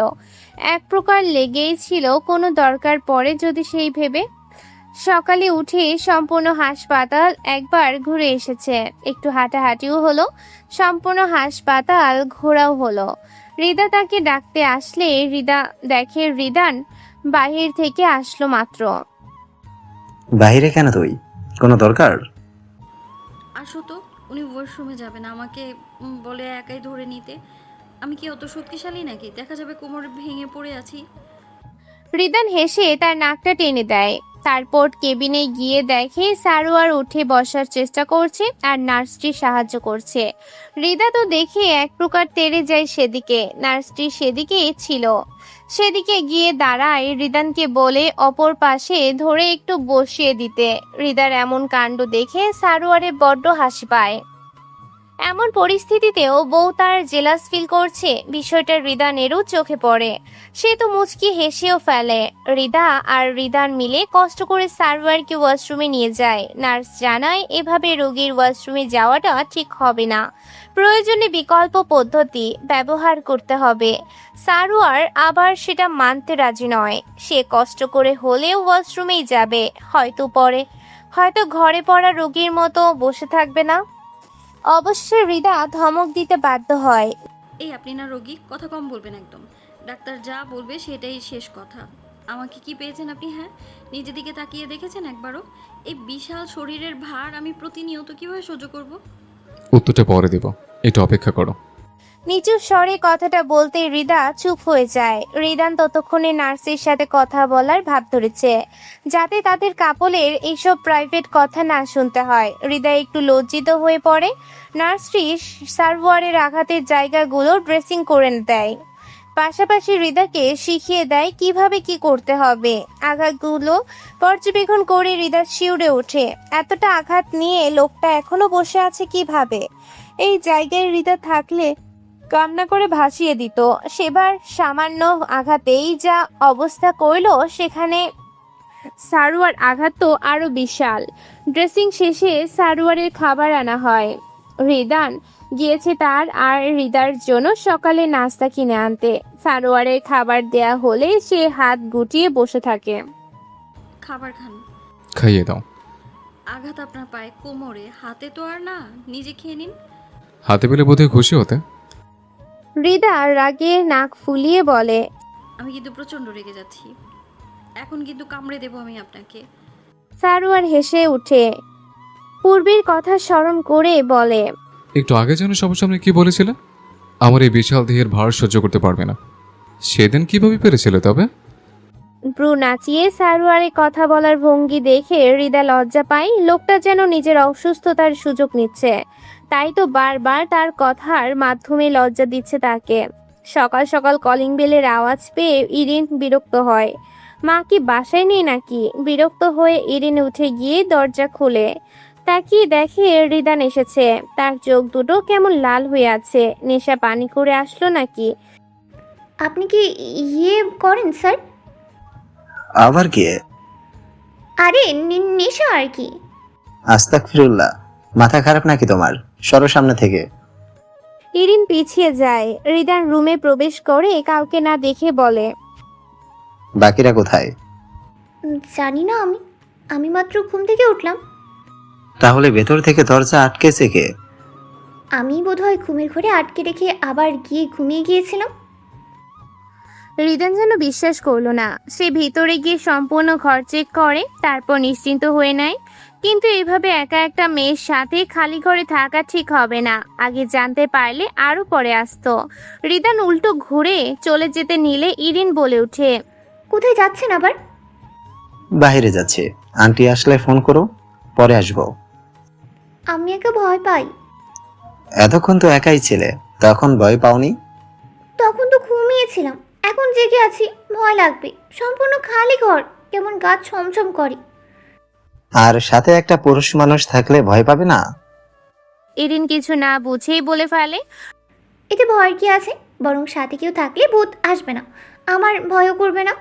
এক প্রকার লেগেই ছিল কোনো দরকার পড়ে যদি সেই ভেবে। সকালে উঠে সম্পূর্ণ হাসপাতাল একবার ঘুরে এসেছে। একটু হাঁটাহাঁটিও হলো, সম্পূর্ণ হাসপাতাল ঘোরাও হলো। হৃদা তাকে ডাকতে আসলে হৃদা দেখে রিদান বাহির থেকে আসলো মাত্র। বাইরে কেন তুই? কোনো দরকার? আসো তো, উনি ওয়াশরুমে যাবেন, আমাকে বলে একাই ধরে নিতে। আমি কি অত শক্তিশালী নাকি? দেখা যাবে কোমর ভেঙে পড়ে আছি। রিদান হেসে তার নাকটা টেনে দেয়। তারপর কেবিনে গিয়ে দেখে সারোয়ার উঠে বসার চেষ্টা করছে আর নার্সটি সাহায্য করছে। হৃদা তো দেখে এক প্রকার তেড়ে যায় সেদিকে। নার্সটি সেদিকে ছিল। সেদিকে গিয়ে দাঁড়ায়, রিদানকে বলে অপর পাশে ধরে একটু বসিয়ে দিতে। হৃদার এমন কাণ্ড দেখে সারোয়ারে বড্ড হাসি পায়। এমন পরিস্থিতিতেও বউ তার জেলাস ফিল করছে, বিষয়টা রিদানেরও চোখে পড়ে। সে তো মুচকি হেসেও ফেলে। হৃদা আর রিদান মিলে কষ্ট করে সারোয়ারকে ওয়াশরুমে নিয়ে যায়। নার্স জানায় এভাবে রোগীর ওয়াশরুমে যাওয়াটা ঠিক হবে না, প্রয়োজনে বিকল্প পদ্ধতি ব্যবহার করতে হবে। সারোয়ার আবার সেটা মানতে রাজি নয়। সে কষ্ট করে হলেও ওয়াশরুমেই যাবে। হয়তো ঘরে পড়া রোগীর মতো বসে থাকবে না। অবশ্যই হৃদা ধমক দিতে বাধ্য হয়। এই আপনি না রোগী, কথা কম বলবেন একদম। ডাক্তার যা বলবে সেটাই শেষ কথা। আমাকে কি পেয়েছেন আপনি? হ্যাঁ, নিজের দিকে তাকিয়ে দেখেছেন একবারও? এই বিশাল শরীরের ভার আমি প্রতিনিয়ত কিভাবে সহ্য করব? উত্তরটা পরে দেব, একটু অপেক্ষা করো। নিচু স্বরে কথাটা বলতে হৃদা চুপ হয়ে যায়। রিদান ততক্ষণে নার্সের সাথে কথা বলার ভাব ধরেছে, যাতে তাদের কাপলের এইসব প্রাইভেট কথা না শুনতে হয়। হৃদা একটু লজ্জিত হয়ে পড়ে। নার্সটি সারোয়ারের আঘাতের জায়গাগুলো ড্রেসিং করে দেয়। পাশাপাশি হৃদাকে শিখিয়ে দেয় কিভাবে কি করতে হবে। আঘাতগুলো পর্যবেক্ষণ করে হৃদা শিউরে ওঠে। এতটা আঘাত নিয়ে লোকটা এখনো বসে আছে কিভাবে? এই জায়গায় হৃদা থাকলে কান্না করে ভাসিয়ে দিত। সেবার সামান্য আঘাতেই যা অবস্থা করলো, সেখানে সারোয়ার আঘাত তো আরো বিশাল। ড্রেসিং শেষে সারোয়ারের খাবার আনা হয়। হৃদান গিয়েছে তার আর হৃদার জন্য সকালে নাস্তা কিনে আনতে। সারোয়ারের খাবার দেয়া হলে সে হাত গুটিয়ে বসে থাকে। খাবার খান। খাইয়ে দাও। আঘাত আপনার পায়ে, কোমরে, হাতে তো আর না, নিজে খেয়ে নিন। হাতে পেলে বোধহয় খুশি হতে। হৃদা রাগে নাক ফুলিয়ে বলে, আমি কিন্তু প্রচণ্ড রেগে যাচ্ছি, এখন কিন্তু কামড়ে দেবো আমি আপনাকে। সারোয়ার হেসে উঠে পূর্বের কথা স্মরণ করে বলে, একটু আগে যেন সবার সামনে কি বলেছিলে, আমার এই বিশাল দেহের ভার সহ্য করতে পারবে না। সেদিন কিভাবে পেরেছিলে তবে? ব্রু নাচিয়ে সারোয়ারের কথা বলার ভঙ্গি দেখে হৃদা লজ্জা পায়। লোকটা যেন নিজের অসুস্থতার সুযোগ নিচ্ছে, তাই তো বারবার তার কথার মাধ্যমে লজ্জা দিচ্ছে তাকে। সকাল সকাল কলিং বেলের আওয়াজ পেয়ে ইরিন বিরক্ত হয়। মা কি বাসায় নেই নাকি? বিরক্ত হয়ে ইরিন উঠে গিয়ে দরজা খুলে তাকিয়ে দেখে হৃদান এসেছে। তার চোখ দুটো কেমন লাল হয়ে আছে। নেশা পানি করে আসলো নাকি? আপনি কি ইয়ে করেন স্যার? আবার কি? আরে নেশা আর কি। আস্তাগফিরুল্লাহ, মাথা খারাপ নাকি তোমার? সরো সামনে থেকে। ইরিন পিছিয়ে যায়। হৃদান রুমে প্রবেশ করে কাউকে না দেখে বলে, বাকিরা কোথায়? জানি না, আমি মাত্র ঘুম থেকে উঠলাম। তাহলে ভেতর থেকে দরজা আটকেছে কে? আমি বোধহয় ঘুমের ঘরে আটকে রেখে আবার গিয়ে ঘুমিয়ে গিয়েছিলাম। হৃদান যেন বিশ্বাস করলো না। সে ভিতরে গিয়ে সম্পূর্ণ ঘর চেক করে, তারপর নিশ্চিন্ত হয়ে নেয়। কিন্তু এভাবে একা একটা মেয়ের সাথে খালি ঘরে থাকা ঠিক হবে না। আগে জানতে পারলে আরো পরে আসতো। হৃদান উল্টো ঘুরে চলে যেতে নিলে ইরিন বলে ওঠে, কোথায় যাচ্ছেন আবার? বাইরে যাচ্ছে, আন্টি আসলে ফোন করো, পরে আসবো। আমি একা ভয় পাই। এতক্ষণ তো একাই ছিলে, তখন ভয় পাওনি? তখন তো ঘুমিয়েছিলাম, এখন জেগে আছি, ভয় লাগবে। সম্পূর্ণ খালি ঘর, কেমন গা ছমছম করে। আর সাথে একটা পুরুষ মানুষ থাকলে ভয় পাবে না? ইরিন কিছু না বুঝেই বলে ফেলে, এতে ভয় কি আছে? বরং সাথে কেউ থাকলে ভূত আসবে না, আমার ভয়ও করবে না।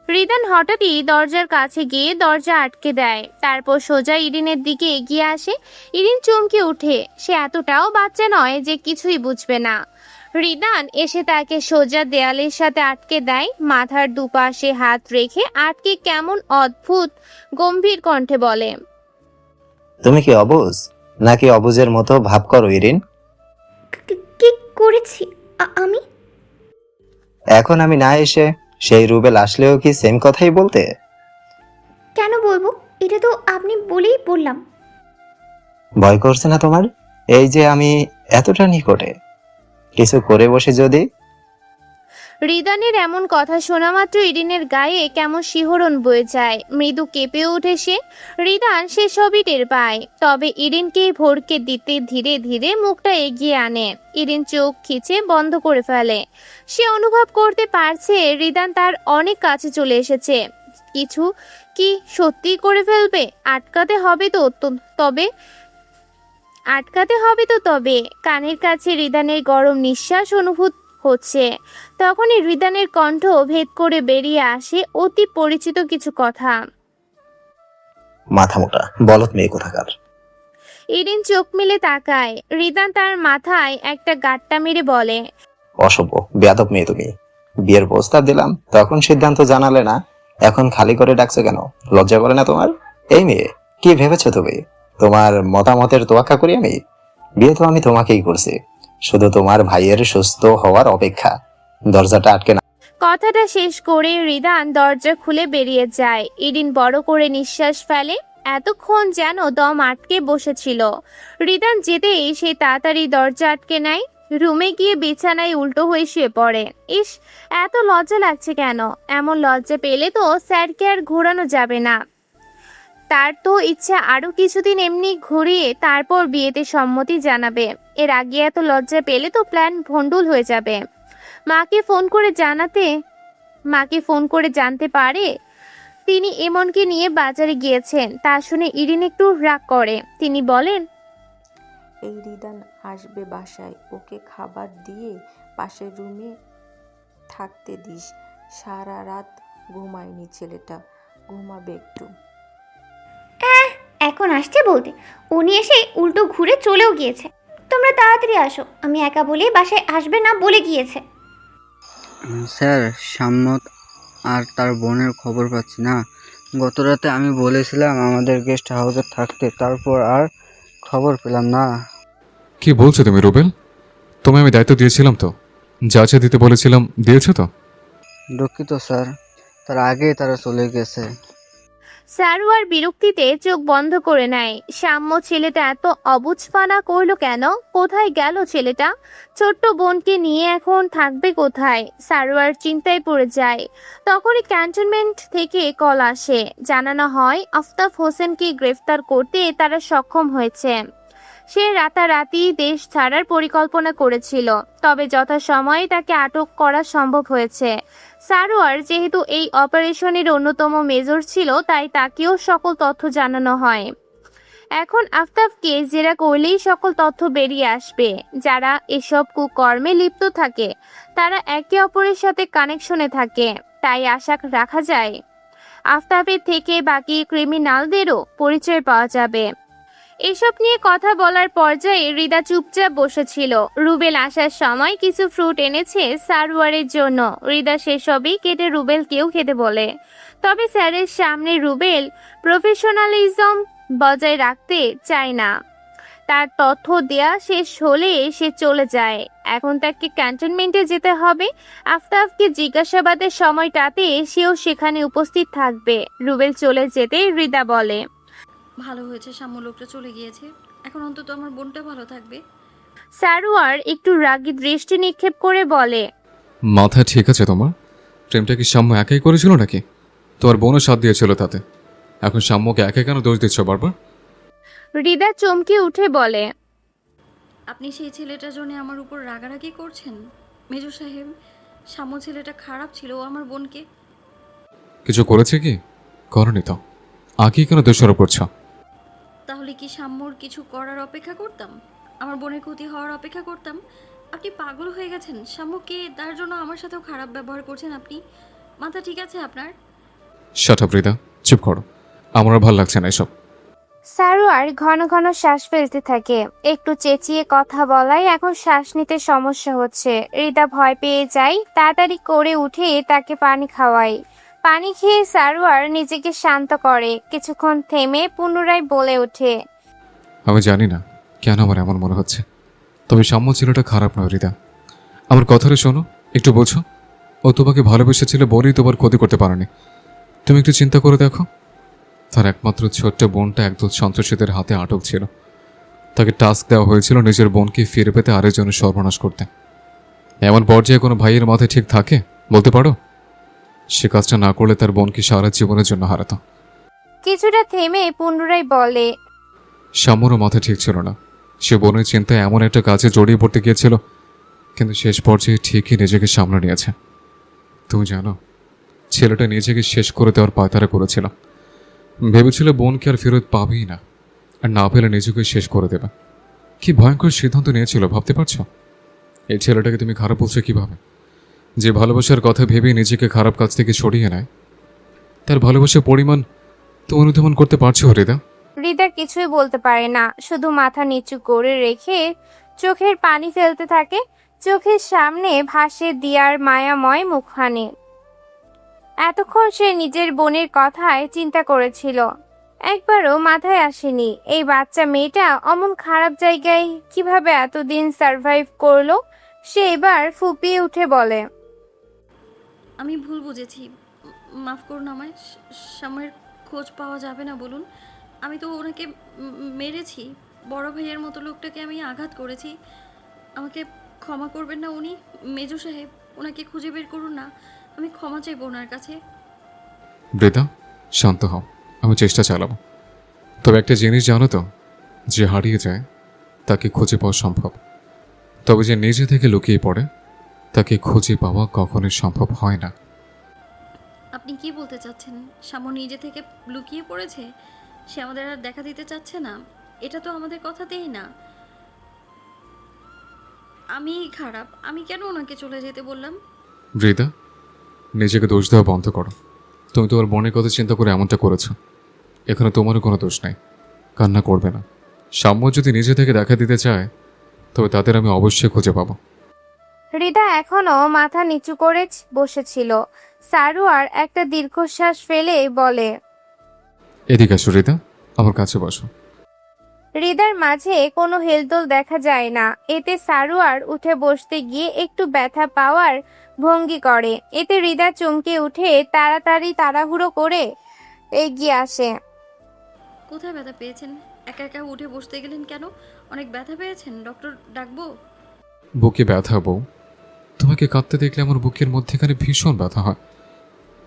হৃদান হঠাৎই দরজার কাছে গিয়ে দরজা আটকে দেয়। তারপর সোজা ইরিনের দিকে এগিয়ে আসে। ইরিন চমকে ওঠে। সে এতটাও বাচ্চা নয় যে কিছুই বুঝবে না। হৃদান এসে তাকে সোজা দেয়ালের সাথে আটকে দেয়। মাথার দুপাশে হাত রেখে আটকে কেমন অদ্ভুত গম্ভীর কণ্ঠে বলে, তুমি কি অবুঝ, নাকি অবুঝের মতো ভাব করো ইরিন? কি করেছি আমি? এখন আমি না এসে সেই রুবেল আসলেও কি সেম কথাই বলতে? কেন বলবো? এটা তো আপনি বলেই বললাম। ভয় করছে না তোমার? এই যে আমি এতটা নিকটে, কিছু করে বসে যদি? হৃদানের এমন কথা শোনা মাত্র ইরিনের গায়ে কেমন শিহরণ বয়ে যায়। মৃদু কেঁপে ওঠে সে। হৃদান সে সবই টের পায়। তবে ইরিনকে ভড়কে দিতে ধীরে ধীরে মুখটা এগিয়ে আনে। ইরিন চোখ খিচে বন্ধ করে ফেলে। সে অনুভব করতে পারছে হৃদান তার অনেক কাছে চলে এসেছে। কিছু কি সত্যি করে ফেলবে? আটকাতে হবে তো তবে কানের কাছে হৃদানের গরম নিঃশ্বাস অনুভূত হচ্ছে। তখনই হৃদানের কণ্ঠ ভেদ করে বেরিয়ে আসে অতি পরিচিত কিছু কথা। মাথা মোটা বলত মেয়ে কোথাকার। ইরিন চোখ মেলে তাকায়। হৃদান তার মাথায় একটা গাঁট্টা মেরে বলে, অসভ্য বেয়াদব মেয়ে তুমি। বিয়ের প্রস্তাব দিলাম তখন সিদ্ধান্ত জানালে না, এখন খালি করে ডাকছো কেন? লজ্জা করে না তোমার? এই মেয়ে, কি ভেবেছো তুমি? তোমার মতামতের তোয়াক্কা করি আমি? বিয়ে তো আমি তোমাকেই করছি, শুধু তোমার ভাইয়ের সুস্থ হওয়ার অপেক্ষা। দরজাটা আটকে না। কথাটা শেষ করে হৃদান দরজা খুলে বেরিয়ে যায়। ইরিন বড় করে নিঃশ্বাস ফেলে। এতক্ষণ যেন দম আটকে বসেছিল। হৃদান যেতেই সে তাড়াতাড়ি দরজা আটকে নেয়। রুমে গিয়ে বিছানায় উল্টো হয়ে শুয়ে পড়ে। ইস, এত লজ্জা লাগছে কেন? এমন লজ্জা পেলে তো স্যারকে আর ঘোরানো যাবে না। তার তো ইচ্ছা আরো কিছুদিন এমনি ঘুরিয়ে তারপর বিয়েতে সম্মতি জানাবে। এর আগে এত লজ্জা পেলে তো প্ল্যান ভণ্ডুল হয়ে যাবে। মাকে ফোন করে জানতে পারে তিনি এমনকে নিয়ে বাজারে গিয়েছেন। তা শুনে ইরিন একটু রাগ করে। তিনি বলেন, এই রিদান আসবে বাসায়, ওকে খাবার দিয়ে পাশের রুমে থাকতে দিস। সারা রাত ঘুমায়নি ছেলেটা, ঘুমাবে একটু। এখন আসছে বলতে উনি এসে উল্টো ঘুরে চলেও গিয়েছে। তোমরা তাড়াতাড়ি আসো, আমি একা বলে বাসায় আসবে না বলে গিয়েছে। স্যার, সাম্মত আর তার বোনের খবর পাচ্ছি না। গত রাতে আমি বলেছিলাম আমাদের গেস্ট হাউসে থাকতে, তারপর আর খবর পেলাম না। কি বলছো তুমি রুবেল? তোমায় আমি দায়িত্ব দিয়েছিলাম তো, যা যা দিতে বলেছিলাম দিয়েছো তো? দুঃখিত স্যার, তার আগে তারা চলে গেছে। সারোয়ার বিরক্তিতে চোখ বন্ধ করে নেয়। সাম্য ছেলেটা এত অবুঝপানা করলো কেন? কোথায় গেল ছেলেটা? ছোট্ট বোনকে নিয়ে এখন থাকবে কোথায়? সারোয়ার চিন্তায় পড়ে যায়। তখনই ক্যান্টনমেন্ট থেকে কল আসে। জানানো হয় আফতাব হোসেনকে গ্রেফতার করতে তারা সক্ষম হয়েছে। সে রাতারাতি দেশ ছাড়ার পরিকল্পনা করেছিল, তবে যথাসময়ে তাকে আটক করা সম্ভব হয়েছে। সারোয়ার যেহেতু এই অপারেশনের অন্যতম মেজর ছিল, তাই তাকেও সকল তথ্য জানানো হয়। এখন আফতাবকে জেরা করলেই সকল তথ্য বেরিয়ে আসবে। যারা এসব কুকর্মে লিপ্ত থাকে তারা একে অপরের সাথে কানেকশনে থাকে, তাই আশা রাখা যায় আফতাবের থেকে বাকি ক্রিমিনালদেরও পরিচয় পাওয়া যাবে। এসব নিয়ে কথা বলার পর্যায়ে রিদা চুপচাপ বসেছিল। রুবেল আসার সময় কিছু ফ্রুট এনেছে সারোয়ারের জন্য। রিদা সেসবই কেটে রুবেলকেও খেতে বলে। তবে স্যারের সামনে রুবেল প্রফেশনালিজম বজায় রাখতে চায় না। তার তথ্য দেয়া শেষ হলে সে চলে যায়। এখন তাকে ক্যান্টনমেন্টে যেতে হবে। আফতাবকে জিজ্ঞাসাবাদের সময়টাতে সেও সেখানে উপস্থিত থাকবে। রুবেল চলে যেতে রিদা বলে, ভালো হয়েছে সাম্য লোকটা চলে গিয়েছে, এখন অন্তত আমার বোনটা ভালো থাকবে। সারোয়ার একটু রাগী দৃষ্টি নিক্ষেপ করে বলে, মাথা ঠিক আছে তোমার? প্রেমটা কি সাম্য একাই করেছিল নাকি তোমার বোনও সাথ দিয়েছিল তাতে? এখন সাম্যকে একে কেন দোষ দিচ্ছ বারবার? রিদা চমকে উঠে বলে, আপনি সেই ছেলেটার জন্য আমার উপর রাগারাগি করছেন? মেজর সাহেব, সাম্য ছেলেটা খারাপ ছিল, ও আমার বোনকে কিছু করেছে কি? করনি তো, আগে কেন দোষারোপ করছো? তাহলে কি সাম্যর কিছু করার অপেক্ষা করতাম? আমার বোনের ক্ষতি হওয়ার অপেক্ষা করতাম? আপনি পাগল হয়ে গেছেন? সাম্যকে তার জন্য আমার সাথেও খারাপ ব্যবহার করছেন আপনি? মাথা ঠিক আছে আপনার? শাট আপ রিদা, চুপ করো, আমার আর ভাল লাগছে না এসব। সারোয়ার ঘন ঘন শ্বাস ফেলতে থাকে। একটু চেঁচিয়ে কথা বলায় এখন শ্বাস নিতে সমস্যা হচ্ছে। রিদা ভয় পেয়ে যায়। তাড়াতাড়ি করে উঠে তাকে পানি খাওয়ায়। পানি খেয়ে সারোয়ার নিজেকে শান্ত করে। কিছুক্ষণ থেমে পুনরায় বলে ওঠে, আমি জানি না কেন আমার এমন মনে হচ্ছে, তবে সাম্য ছেলেটা খারাপ নয় রিদা। আমার কথাটা শোনো, একটু বোঝো। ও তোমাকে ভালোবেসেছিল বলেই তোমার ক্ষতি করতে পারেনি। তুমি একটু চিন্তা করে দেখো, তার একমাত্র ছোট্ট বোনটা একদল সন্ত্রাসীদের হাতে আটক ছিল। তাকে টাস্ক দেওয়া হয়েছিল নিজের বোনকে ফিরে পেতে আরেকজনের সর্বনাশ করতে। এমন পর্যায়ে কোনো ভাইয়ের মাথায় ঠিক থাকে বলতে পারো? সে কাজটা না করলে তার বোনকে সারা জীবনের জন্য হারাতো। কিছুটা থেমে পুনরায় বলে, সাম্যরও মাথা ঠিক ছিল না। সে বোনের চিন্তায় এমন একটা কাজে জড়িয়ে পড়তে গিয়েছিল, কিন্তু শেষ পর্যায়ে ঠিকই নিজেকে সামলে নিয়েছে। তুমি জানো, ছেলেটা নিজেকে শেষ করে দেওয়ার পায়তারা করেছিল। ভেবেছিল বোনকে আর ফেরত পাবেই না, আর না পেলে নিজেকে শেষ করে দেবে। কি ভয়ঙ্কর সিদ্ধান্ত নিয়েছিল ভাবতে পারছো? এই ছেলেটাকে তুমি খারাপ বলছো কিভাবে? যে ভালোবাসার কথা ভেবে নিজেকে খারাপ কাজ থেকে সরিয়ে নেয়, তার ভালোবাসার পরিমাণ তো অনুধাবন করতে পারছো হৃদা? রিদা কিছুই বলতে পারে না, শুধু মাথা নিচু করে রেখে চোখের পানি ফেলতে থাকে। চোখের সামনে ভাসে দিয়ার মায়াময় মুখখানি। এতক্ষণ সে নিজের বোনের কথায় চিন্তা করেছিল, একবারও মাথায় আসেনি এই বাচ্চা মেয়েটা অমন খারাপ জায়গায় কিভাবে এতদিন সারভাইভ করলো। সে এবার ফুপিয়ে উঠে বলে, আমি ভুল বুঝেছি, মাফ করুন আমায়। সাম্যের খোঁজ পাওয়া যাবে না বলুন? আমি তো ওনাকে মেরেছি, বড় ভাইয়ের মতো লোকটাকে আমি আঘাত করেছি। আমাকে ক্ষমা করবেন না উনি? মেজর সাহেব, ওনাকে খুঁজে বের করুন না, আমি ক্ষমা চাইব ওনার কাছে। বৃতা, শান্ত হও, আমি চেষ্টা চালাবো। তবে একটা জিনিস জানো তো, যে হারিয়ে যায় তাকে খুঁজে পাওয়া সম্ভব, তবে যে নিজে থেকে লুকিয়ে পড়ে তার তাকে খুঁজে পাওয়া কখনোই সম্ভব হয় না। আপনি কি বলতে চাচ্ছেন? শ্যামু নিজে থেকে লুকিয়ে পড়েছে? সে আমাদের আর দেখা দিতে চাচ্ছে না? এটা তো আমাদের কথাতেই না। আমি খারাপ, আমি কেন ওনাকে চলে যেতে বললাম? হৃদা, নিজেকে দোষ দেওয়া বন্ধ করো। তুমি তোমার বোনের কথা চিন্তা করে এমনটা করেছো। এখানে তোমারও কোনো দোষ নাই। কান্না করবে না। সাম্য যদি নিজে থেকে দেখা দিতে চায় তবে তাদের আমি অবশ্যই খুঁজে পাবো। হৃদা এখনো মাথা নিচু করে বসেছিল। সারোয়ার একটা দীর্ঘশ্বাস ফেলে বলে, এদিকে আসো হৃদা, আমার কাছে বসো। হৃদার মাঝে কোনো হেলদোল দেখা যায় না। এতে সারোয়ার উঠে বসতে গিয়ে একটু ব্যথা পাওয়ার ভঙ্গি করে। এতে হৃদা চমকে উঠে তাড়াতাড়ি তাড়াহুড়ো করে এগিয়ে আসে। কোথায় ব্যথা পেয়েছেন? একা একা উঠে বসতে গেলেন কেন? অনেক ব্যথা পেয়েছেন? ডক্টর ডাকবো? বুকে ব্যথা বউ? তোমাকে কাঁদতে দেখলে আমার বুকের মধ্যেখানে ভীষণ ব্যথা হয়।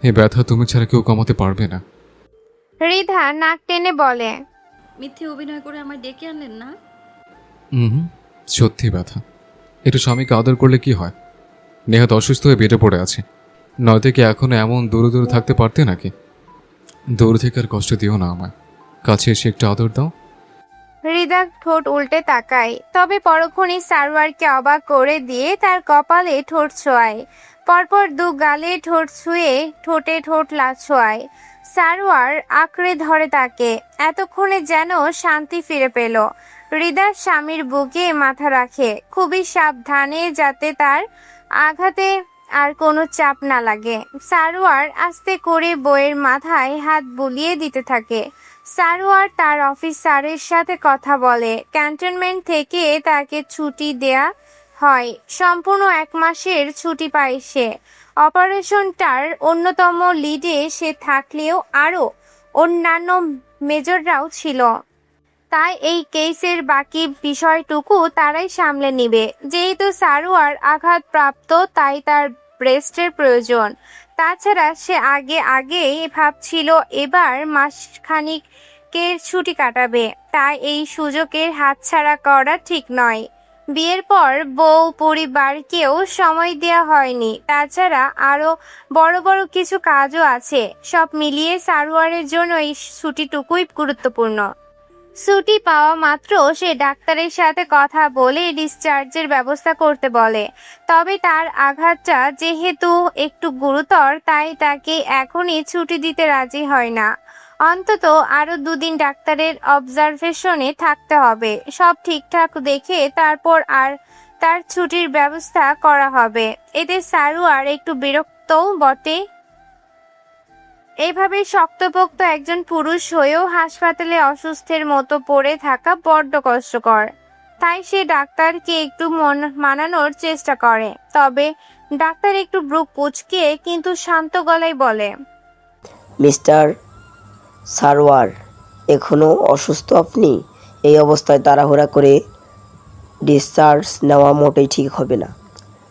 এই ব্যথা তুমি ছাড়া কেউ কমাতে পারবে না। হৃদা নাক টেনে বলে, মিথ্যে অভিনয় করে আমায় ডেকে আনলেন না? হুম, সত্যি ব্যথা। একটু স্বামীকে আদর করলে কি হয়? নেহাত অসুস্থ হয়ে বেডে পড়ে আছে। নয়তো কি এখনো এমন দূরে দূরে থাকতে পারতে নাকি? দূর থেকে আর কষ্ট দিও না আমায়। কাছে এসে একটু আদর দাও। হৃদা ঠোঁট উল্টে তাকায়, তবে পরক্ষণই সারোয়ারকে অবাক করে দিয়ে তার কপালে ঠোঁট ছোঁয়ায়। পরপর দু গালে ঠোঁট ছুঁয়ে ঠোঁটে ঠোঁট ছোঁয়ায়। সারোয়ার আঁকড়ে ধরে তাকে। এতক্ষণে যেন শান্তি ফিরে পেল। হৃদার স্বামীর বুকে মাথা রাখে, খুবই সাবধানে, যাতে তার আঘাতে আর কোনো চাপ না লাগে। সারোয়ার আস্তে করে বইয়ের মাথায় হাত বুলিয়ে দিতে থাকে। সারোয়ার তার অফিসারের সাথে কথা বলে। ক্যান্টনমেন্ট থেকে তাকে ছুটি দেয়া হয়। সম্পূর্ণ 1 মাসের ছুটি পায় সে। অপারেশনটার অন্যতম লিডে সে থাকলেও আরও অন্যান্য মেজররাও ছিল। তাই এই কেসের বাকি বিষয়টুকু তারাই সামলে নিবে। যেহেতু সারোয়ার আঘাতপ্রাপ্ত, তাই তার ব্রেস্টের প্রয়োজন। তাছাড়া সে আগেই ভাবছিল এবার মাসখানিকের ছুটি কাটাবে। তাই এই সুযোগের হাতছাড়া করা ঠিক নয়। বিয়ের পর বউ পরিবারকেও সময় দেওয়া হয়নি। তাছাড়া আরও বড় বড় কিছু কাজও আছে। সব মিলিয়ে সারোয়ারের জন্য এই ছুটিটুকুই গুরুত্বপূর্ণ। ছুটি পাওয়া মাত্র সে ডাক্তারের সাথে কথা বলে ডিসচার্জের ব্যবস্থা করতে বলে। তবে তার আঘাতটা যেহেতু একটু গুরুতর, তাই তাকে এখনই ছুটি দিতে রাজি হয় না। অন্তত আরও 2 দিন ডাক্তারের অবজারভেশনে থাকতে হবে। সব ঠিকঠাক দেখে তারপর আর তার ছুটির ব্যবস্থা করা হবে। এতে সারোয়ার একটু বিরক্তও বটে। এইভাবে শক্তপোক্ত একজন পুরুষ হয়েও হাসপাতালে অসুস্থের মতো পড়ে থাকা বড্ড কষ্টকর। তাই সে ডাক্তারকে একটু মানানোর চেষ্টা করে। তবে ডাক্তার একটু ব্রু কুঁচকে কিন্তু শান্ত গলায় বলে, মিস্টার সারোয়ার, এখনও অসুস্থ আপনি? এই অবস্থায় তাড়াহুড়া করে ডিসচার্জ নেওয়া মোটেই ঠিক হবে না।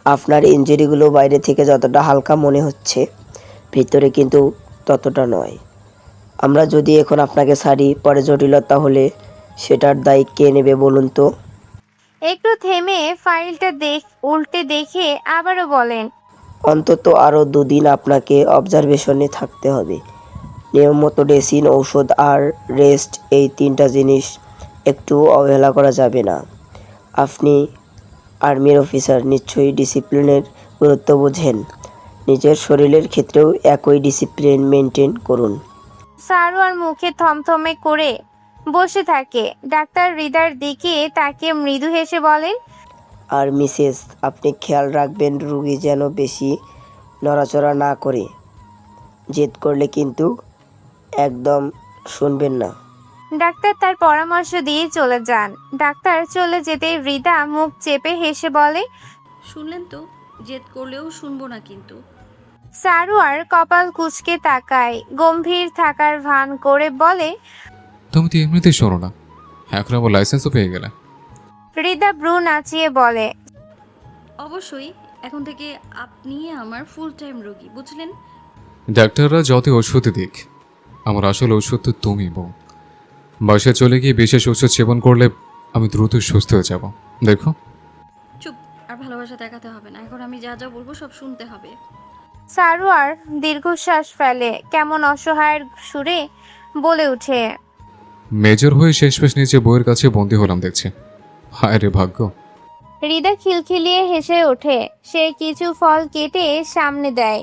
আপনার ইনজুরিগুলো বাইরে থেকে যতটা হালকা মনে হচ্ছে, ভিতরে কিন্তু ততটা নয়। আমরা যদি এখন আপনাকে ছাড়ি, পরে জটিলতা হলে সেটার দায় কে নেবে বলুন তো? একটু থেমে ফাইলটা উল্টে দেখে আবারও বলেন, অন্তত আরও 2 দিন আপনাকে অবজারভেশনে থাকতে হবে। নিয়মিত ড্রেসিং, ঔষধ আর রেস্ট, এই 3টা জিনিস একটু অবহেলা করা যাবে না। আপনি আর্মির অফিসার, নিশ্চয়ই ডিসিপ্লিনের গুরুত্ব বোঝেন। নিজের শরীরের ক্ষেত্রেও একই ডিসিপ্লিন মেনটেন করুন। সারোয়ার মুখে থমথমে করে বসে থাকে। ডাক্তার হৃদার দিকে তাকে মৃদু হেসে বলেন, আর মিসেস, আপনি খেয়াল রাখবেন রুগী যেন বেশি নড়াচড়া না করে। জেদ করলে কিন্তু একদম শুনবেন না। ডাক্তার তার পরামর্শ দিয়ে চলে যান। ডাক্তার চলে যেতে হৃদা মুখ চেপে হেসে বলে, শুনলেন তো? জেদ করলেও শুনবো না কিন্তু। সারোয়ার কপাল কুঁচকে তাকায়, গম্ভীর থাকার ভান করে বলে, তুমি তো এমনিতেই শোনো না, এখন আমার লাইসেন্সও পেয়ে গেলে। হৃদা ব্রু নাচিয়ে বলে, অবশ্যই, এখন থেকে আপনি আমার ফুল টাইম রোগী, বুঝলেন? ডাক্তাররা যত ওষুধ দিক, আমার আসল ওষুধ তো তুমি বউ। বাসায় চলে গিয়ে বিশেষ ওষুধ সেবন করলে আমি দ্রুত সুস্থ হয়ে যাব। দেখো। চুপ, আর ভালোবাসা দেখাতে হবে না, এখন আমি যা যা বলবো সব শুনতে হবে। সারোয়ার দীর্ঘশ্বাস ফেলে, কেমন অসহায়ের সুরে বলে ওঠে। মেজর হয়ে শেষমেশ নিজে বইয়ের কাছে বন্দি হলাম দেখছি। হায় রে ভাগ্য। হৃদা খিলখিলিয়ে হেসে ওঠে। সে কিছু ফল কেটে সামনে দেয়।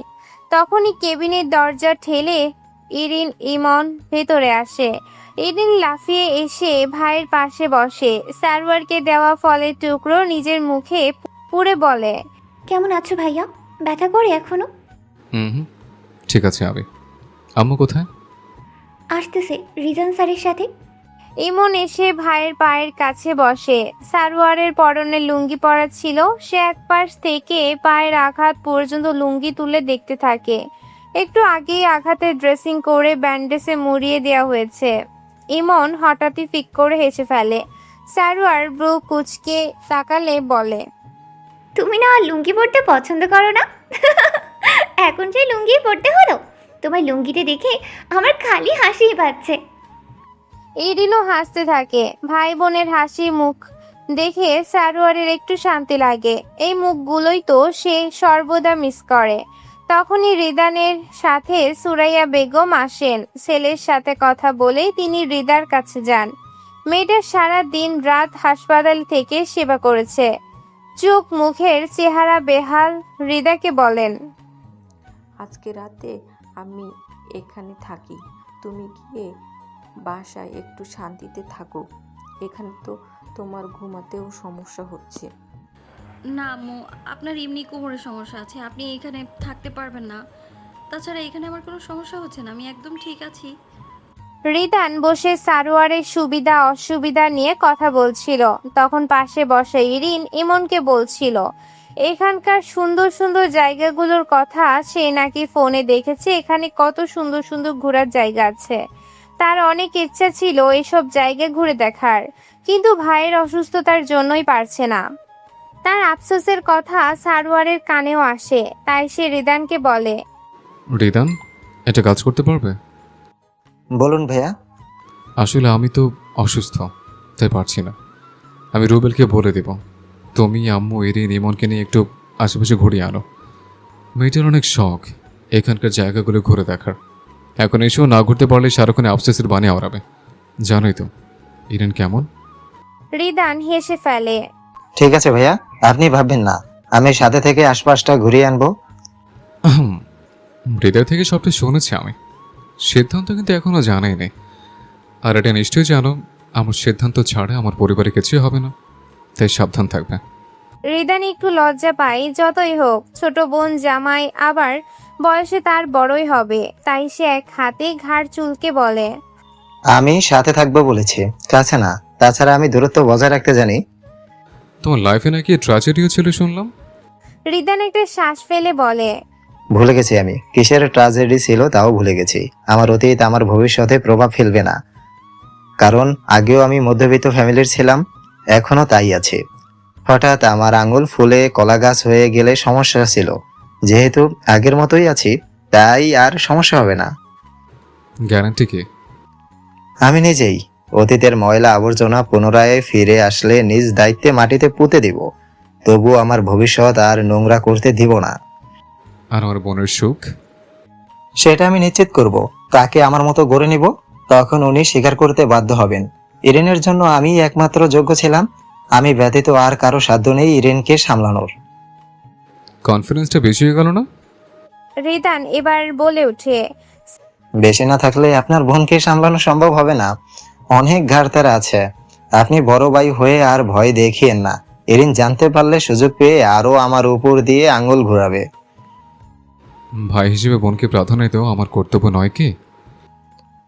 তখনই কেবিনের দরজা ঠেলে ইরিন ইমন ভেতরে আসে। ইরিন লাফিয়ে এসে ভাইয়ের পাশে বসে। সারোয়ারকে দেওয়া ফলের টুকরো নিজের মুখে পুরে বলে, কেমন আছো ভাইয়া? ব্যথা করে এখনো? হুম, ঠিক আছে। আম্মু কোথায়? আসতেছে রিজান স্যারের সাথে। ইমন এসে ভাইয়ের পায়ের কাছে বসে। সারোয়ারের পরনে লুঙ্গি পরা ছিল। সে এক পাশ থেকে পায়ের আঘাত পর্যন্ত লুঙ্গি তুলে দেখতে থাকে। একটু আগেই আঘাতের ড্রেসিং করে ব্যান্ডেজে মুড়িয়ে দেওয়া হয়েছে। ইমন হঠাৎই ফিক করে হেসে ফেলে। সারোয়ার ব্রু কুচকে তাকালে বলে, তুমি না আর লুঙ্গি পরতে পছন্দ করো না? এখন যে লুঙ্গি পরতে হলো? তোমার লুঙ্গিতে দেখে আমার খালি হাসিই পাচ্ছে। ইরিনও হাসতে থাকে। ভাই বোনের হাসি মুখ দেখে সারোয়ারের একটু শান্তি লাগে। এই মুখগুলোই তো সে সর্বদা মিস করে। তখনই রিদানের সাথে সুরাইয়া বেগম আসেন। ছেলের সাথে কথা বলেই তিনি রিদার কাছে যান। মেয়েটা সারা দিন রাত হাসপাতাল থেকে সেবা করেছে। চোখ মুখের চেহারা বেহাল। রিদাকে বলেন, আজকে রাতে আমি এখানে থাকি, তুমি গিয়ে বাসায় একটু শান্তিতে থাকো। এখানে তো তোমার ঘুমাতেও সমস্যা হচ্ছে। না আম্মু, আপনার এমনি কোমরের সমস্যা আছে, আপনি এখানে থাকতে পারবেন না। তাছাড়া এখানে আমার কোনো সমস্যা হচ্ছে না, আমি একদম ঠিক আছি। রিদান বসে সারোয়ারের সুবিধা অসুবিধা নিয়ে কথা বলছিল। তখন পাশে বসে ইরিন ইমনকে বলছিল এখানকার সুন্দর সুন্দর জায়গাগুলোর কথা। সে নাকি ফোনে দেখেছে এখানে কত সুন্দর সুন্দর ঘোরার জায়গা আছে। তার অনেক ইচ্ছা ছিল এসব জায়গা ঘুরে দেখার, কিন্তু ভাইয়ের অসুস্থতার জন্যই পারছে না। তার আফসোসের কথা সারোয়ারের কানেও আসে। তাই সে রিদানকে বলে, রিদান, এটা কাজ করতে পারবে? বলুন ভাইয়া। আসলে আমি তো অসুস্থ, তাই পারছি না। আমি রুবেলকে বলে দেব তুমি আম্মু ইরিন ইমনকে নিয়ে একটু আশেপাশে ঘুরিয়ে আনো। মেয়েটার অনেক শখ এখানকার জায়গাগুলো ঘুরে দেখার। এখন এসেও না ঘুরতে পারলে সারাক্ষণে আফসোসের বাণী আওড়াবে। জানোই তো ইরিন কেমন। রিদান হেসে ফেলে। ঠিক আছে ভাইয়া, আপনি ভাববেন না, আমি সাথে থেকে আশপাশটা ঘুরিয়ে আনবো। হৃদয় থেকে সবটা শুনেছি আমি, সিদ্ধান্ত কিন্তু এখনো জানাই নেই। আর এটা নিশ্চয়ই জানো আমার সিদ্ধান্ত ছাড়া আমার পরিবারে কিছুই হবে না, তাই সাবধান থাকবে। রিদান একটু লজ্জা পায়। যতই হোক ছোট বোন জামাই, আবার বয়সে তার বড়ই হবে। তাই সে এক হাতে ঘাড় চুলকে বলে, আমি সাথে থাকবো বলেছি, কাছে না। তাছাড়া আমি দূরত্ব বজায় রাখতে জানি। তোমার লাইফে নাকি ট্র্যাজেডিও ছিল শুনলাম। রিদান একটা শ্বাস ফেলে বলে, ভুলে গেছি আমি কিসের ট্র্যাজেডি ছিল, তাও ভুলে গেছি। আমার অতীত আমার ভবিষ্যতে প্রভাব ফেলবে না, কারণ আগেও আমি মধ্যবিত্ত ফ্যামিলির ছিলাম, এখনো তাই আছে। হঠাৎ আমার আঙুল ফুলে কলা গাছ হয়ে গেলে সমস্যা ছিল, যেহেতু আগের মতোই আছি তাই আর সমস্যা হবে না। গ্যারান্টি কি? আমি নিজেই অতীতের ময়লা আবর্জনা পুনরায় ফিরে আসলে নিজ দায়িত্বে মাটিতে পুঁতে দিব, তবু আমার ভবিষ্যৎ আর নোংরা করতে দিব না। আর আমার বোনের সুখ? সেটা আমি নিশ্চিত করব। তাকে আমার মতো গড়ে নিব, তখন উনি স্বীকার করতে বাধ্য হবেন ইরিনের জন্য আমি একমাত্র যোগ্য ছিলাম। আমি ব্যতীত আর কারো সাধ্য নেই ইরিনকে সামলানোর। কনফিডেন্সটা বেশি হয়ে গেল না? রিদান এবার বলে ওঠে, বেশি না থাকলে আপনার বোনকে সামলানো সম্ভব হবে না, অনেক ঘাটতারা আছে। আপনি বড় ভাই হয়ে আর ভয় দেখিয়েন না। ইরিন জানতে পারলে সুযোগ পেয়ে আরো আমার উপর দিয়ে আঙ্গুল ঘুরাবে। ভাই হিসেবে বোনকে প্রাধান্য দেওয়া আমার কর্তব্য নয় কি?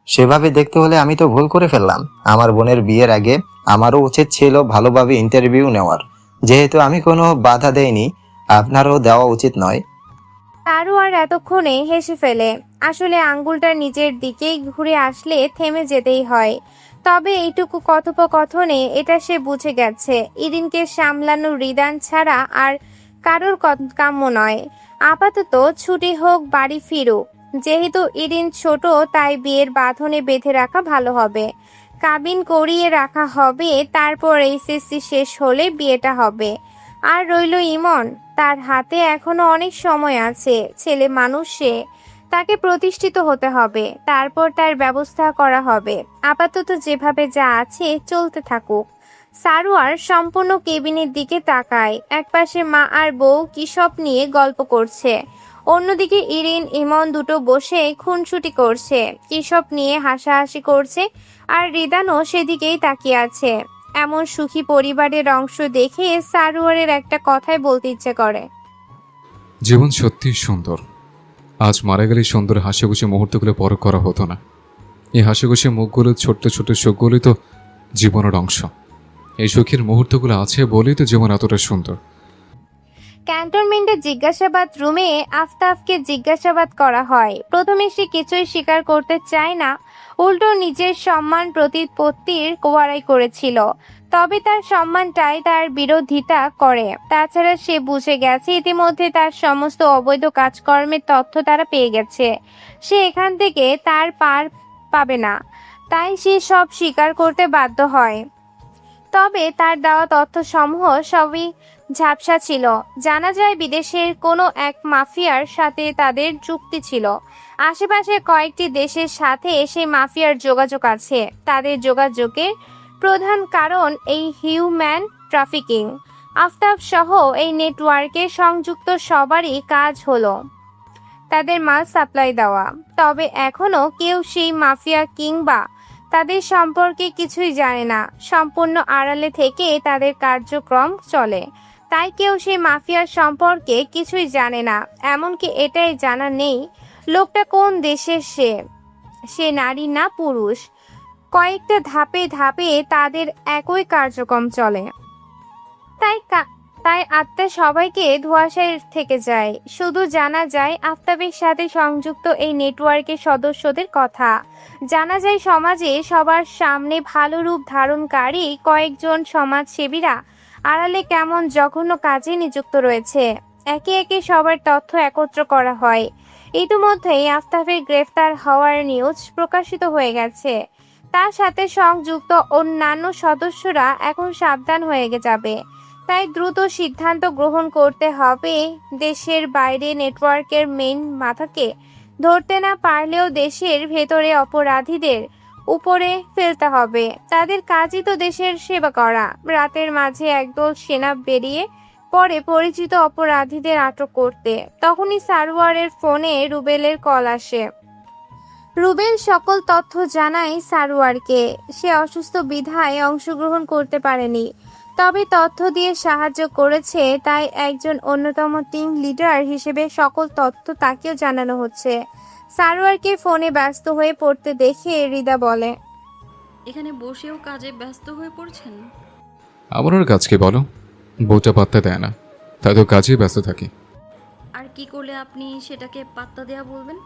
সেভাবে দেখতে হলে আমি তো ভুল করে ফেললাম। আমার বোনের বিয়ের আগে আমারও উচিত ছিল ভালোভাবে ইন্টারভিউ নেওয়ার। যেহেতু আমি কোনো বাধা দেইনি, আপনারও দেওয়া উচিত নয়। সারোয়ার এতক্ষণে হেসে ফেলে। আসলে আঙ্গুলটা নিজের দিকেই ঘুরে আসলে থেমে যেতেই হয়। তবে এইটুকু কথোপকথনে এটা সে বুঝে গেছে, ইরিনকে সামলানো রিদান ছাড়া আর কারোর কাম্য নয়। আপাতত ছুটি হোক, বাড়ি ফিরুক। যেহেতু ইরিন ছোট, তাই বিয়ের বাঁধনে বেঁধে রাখা ভালো হবে। কাবিন করিয়ে রাখা হবে, তারপর এইচএসসি শেষ হলে বিয়েটা হবে। আর রইল ইমন, তার হাতে এখনো অনেক সময় আছে। ছেলে মানুষ সে, তাকে প্রতিষ্ঠিত হতে হবে, তারপর তার ব্যবস্থা করা হবে। আপাতত যেভাবে যা আছে চলতে থাকুক। সারোয়ার সম্পূর্ণ কেবিনের দিকে তাকায়। একপাশে মা আর বউ কি সব নিয়ে গল্প করছে, অন্যদিকে ইরিন ইমন দুটো বসে খুনসুটি করছে, কি সব নিয়ে হাসাহাসি করছে। আর রিদানও সেদিকেই তাকিয়ে আছে। এমন সুখী পরিবারের অংশ দেখে সারোয়ারের একটা কথাই বলতে ইচ্ছে করে। জীবন সত্যিই সুন্দর। আজ মারা গেলে সুন্দর হাসিখুশি মুহূর্তগুলো পরখ করা হতো না। এই হাসিখুশি মুখগুলো, ছোট্ট ছোট্ট সুখগুলোই তো জীবনের অংশ। এই সুখের মুহূর্তগুলো আছে বলেই তো জীবন এতটা সুন্দর। ক্যান্টনমেন্টের জিজ্ঞাসাবাদ রুমে আফতাবকে জিজ্ঞাসাবাদ করা হয়। প্রথমে সে কিছুই স্বীকার করতে চায় না, উল্টো নিজের সম্মান প্রতিপত্তির কোয়ারাই করেছিল। তবে তার সম্মানটাই তার বিরোধিতা করে। তাছাড়া সে বুঝে গেছে ইতিমধ্যে তার সমস্ত অবৈধ কাজকর্মের তথ্য তারা পেয়ে গেছে। সে এখান থেকে তার পার পাবে না, তাই সে সব স্বীকার করতে বাধ্য হয়। তবে তার দেওয়া তথ্যসমূহ সবই ঝাপসা ছিল। জানা যায় বিদেশের কোনো এক মাফিয়ার সাথে তাদের চুক্তি ছিল। আশেপাশের কয়েকটি দেশের সাথে সেই মাফিয়ার যোগাযোগ আছে। তাদের যোগাযোগের প্রধান কারণ এই হিউম্যান ট্রাফিকিং। আফতাব সহ এই নেটওয়ার্কে সংযুক্ত সবারই কাজ হলো তাদের মাল সাপ্লাই দেওয়া। তবে এখনো কেউ সেই মাফিয়া কিংবা তাদের সম্পর্কে কিছুই জানে না। সম্পূর্ণ আড়ালে থেকে তাদের কার্যক্রম চলে, তাই কেউ সেই মাফিয়ার সম্পর্কে কিছুই জানে না। এমনকি এটাই জানা নেই লোকটা কোন দেশের, সে নারী না পুরুষ। কয়েকটা ধাপে ধাপে তাদের একই কার্যক্রম চলে, তাই আত্মা সবাইকে ধোঁয়াশায় থেকে যায়। শুধু জানা যায় আফতাবের সাথে সংযুক্ত এই নেটওয়ার্কের সদস্যদের কথা। জানা যায় সমাজে সবার সামনে ভালো রূপ ধারণকারী কয়েকজন সমাজসেবীরা আড়ালে কেমন জঘন্য কাজে নিযুক্ত রয়েছে। একে একে সবার তথ্য একত্র করা হয়। ইতিমধ্যেই আফতাবের গ্রেফতার হওয়ার নিউজ প্রকাশিত হয়ে গেছে। তার সাথে সংযুক্ত অন্যান্য সদস্যরা এখন সাবধান হয়ে যাবে। তাই দ্রুত সিদ্ধান্ত গ্রহণ করতে হবে। দেশের বাইরে নেটওয়ার্কের মেইন মাথাকে ধরতে না পারলেও দেশের ভেতরে অপরাধীদের উপরে ফেলতে হবে। তাদের কাজই তো দেশের সেবা করা। রাতের মাঝে একদল সেনা বেরিয়ে পরে পরিচিত অপরাধীদের আটক করতে। তখনই সারোয়ারের ফোনে রুবেলের কল আসে। রুবেল সকল তথ্য জানায় সারোয়ারকে। সে অসুস্থ বিধায় অংশগ্রহণ করতে পারেনি, তবে তথ্য দিয়ে সাহায্য করেছে। তাই একজন অন্যতম টিম লিডার হিসেবে সকল তথ্য তাকেও জানানো হচ্ছে। সারোয়ারকে ফোনে ব্যস্ত হয়ে পড়তে দেখে রিদা বলে, এখানে বসেও কাজে ব্যস্ত হয়ে পড়ছেন? আমার আর কাজ কি বলো? বউটা পাত্তা দেয় না, তাই তো কাজেই ব্যস্ত থাকি। আর কি করলে আপনি সেটাকে পাত্তা দেয়া বলবেন?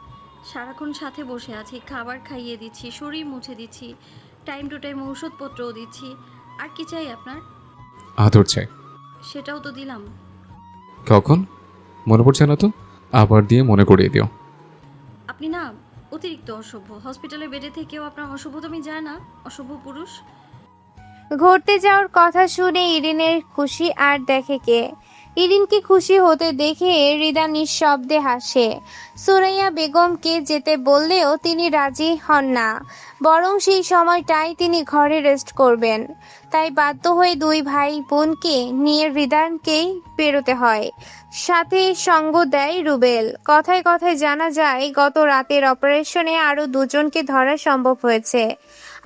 সারাক্ষণ সাথে বসে আছি, খাবার খাইয়ে দিচ্ছি, শরীর মুছে দিচ্ছি, টাইম টু টাইম ওষুধপত্রও দিচ্ছি। আর কি চাই আপনার? আদর চাই। সেটাও তো দিলাম। কখন? মনে পড়ছে না তো? আবার দিয়ে মনে করিয়ে দিও। আপনি না অতিরিক্ত অসভ্য। হসপিটালের বেডে থেকেও আপনার অসভ্যতামি যায় না, অসভ্য পুরুষ। ঘুরতে যাওয়ার কথা শুনে ইরিনের খুশি আর দেখে কে। ইরিনকে খুশি হতে দেখে রিদা নিঃশব্দে হাসে। সুরাইয়া বেগমকে যেতে বললেও তিনি রাজি হন না, বরং সেই সময়টাই তিনি ঘরে রেস্ট করবেন। তাই বাধ্য হয়ে দুই ভাই বোনকে নিয়ে রিদানকেই বেরোতে হয়। সাথে সঙ্গ দেয় রুবেল। কথায় কথায় জানা যায় গত রাতের অপারেশনে আরও দুজনকে ধরা সম্ভব হয়েছে।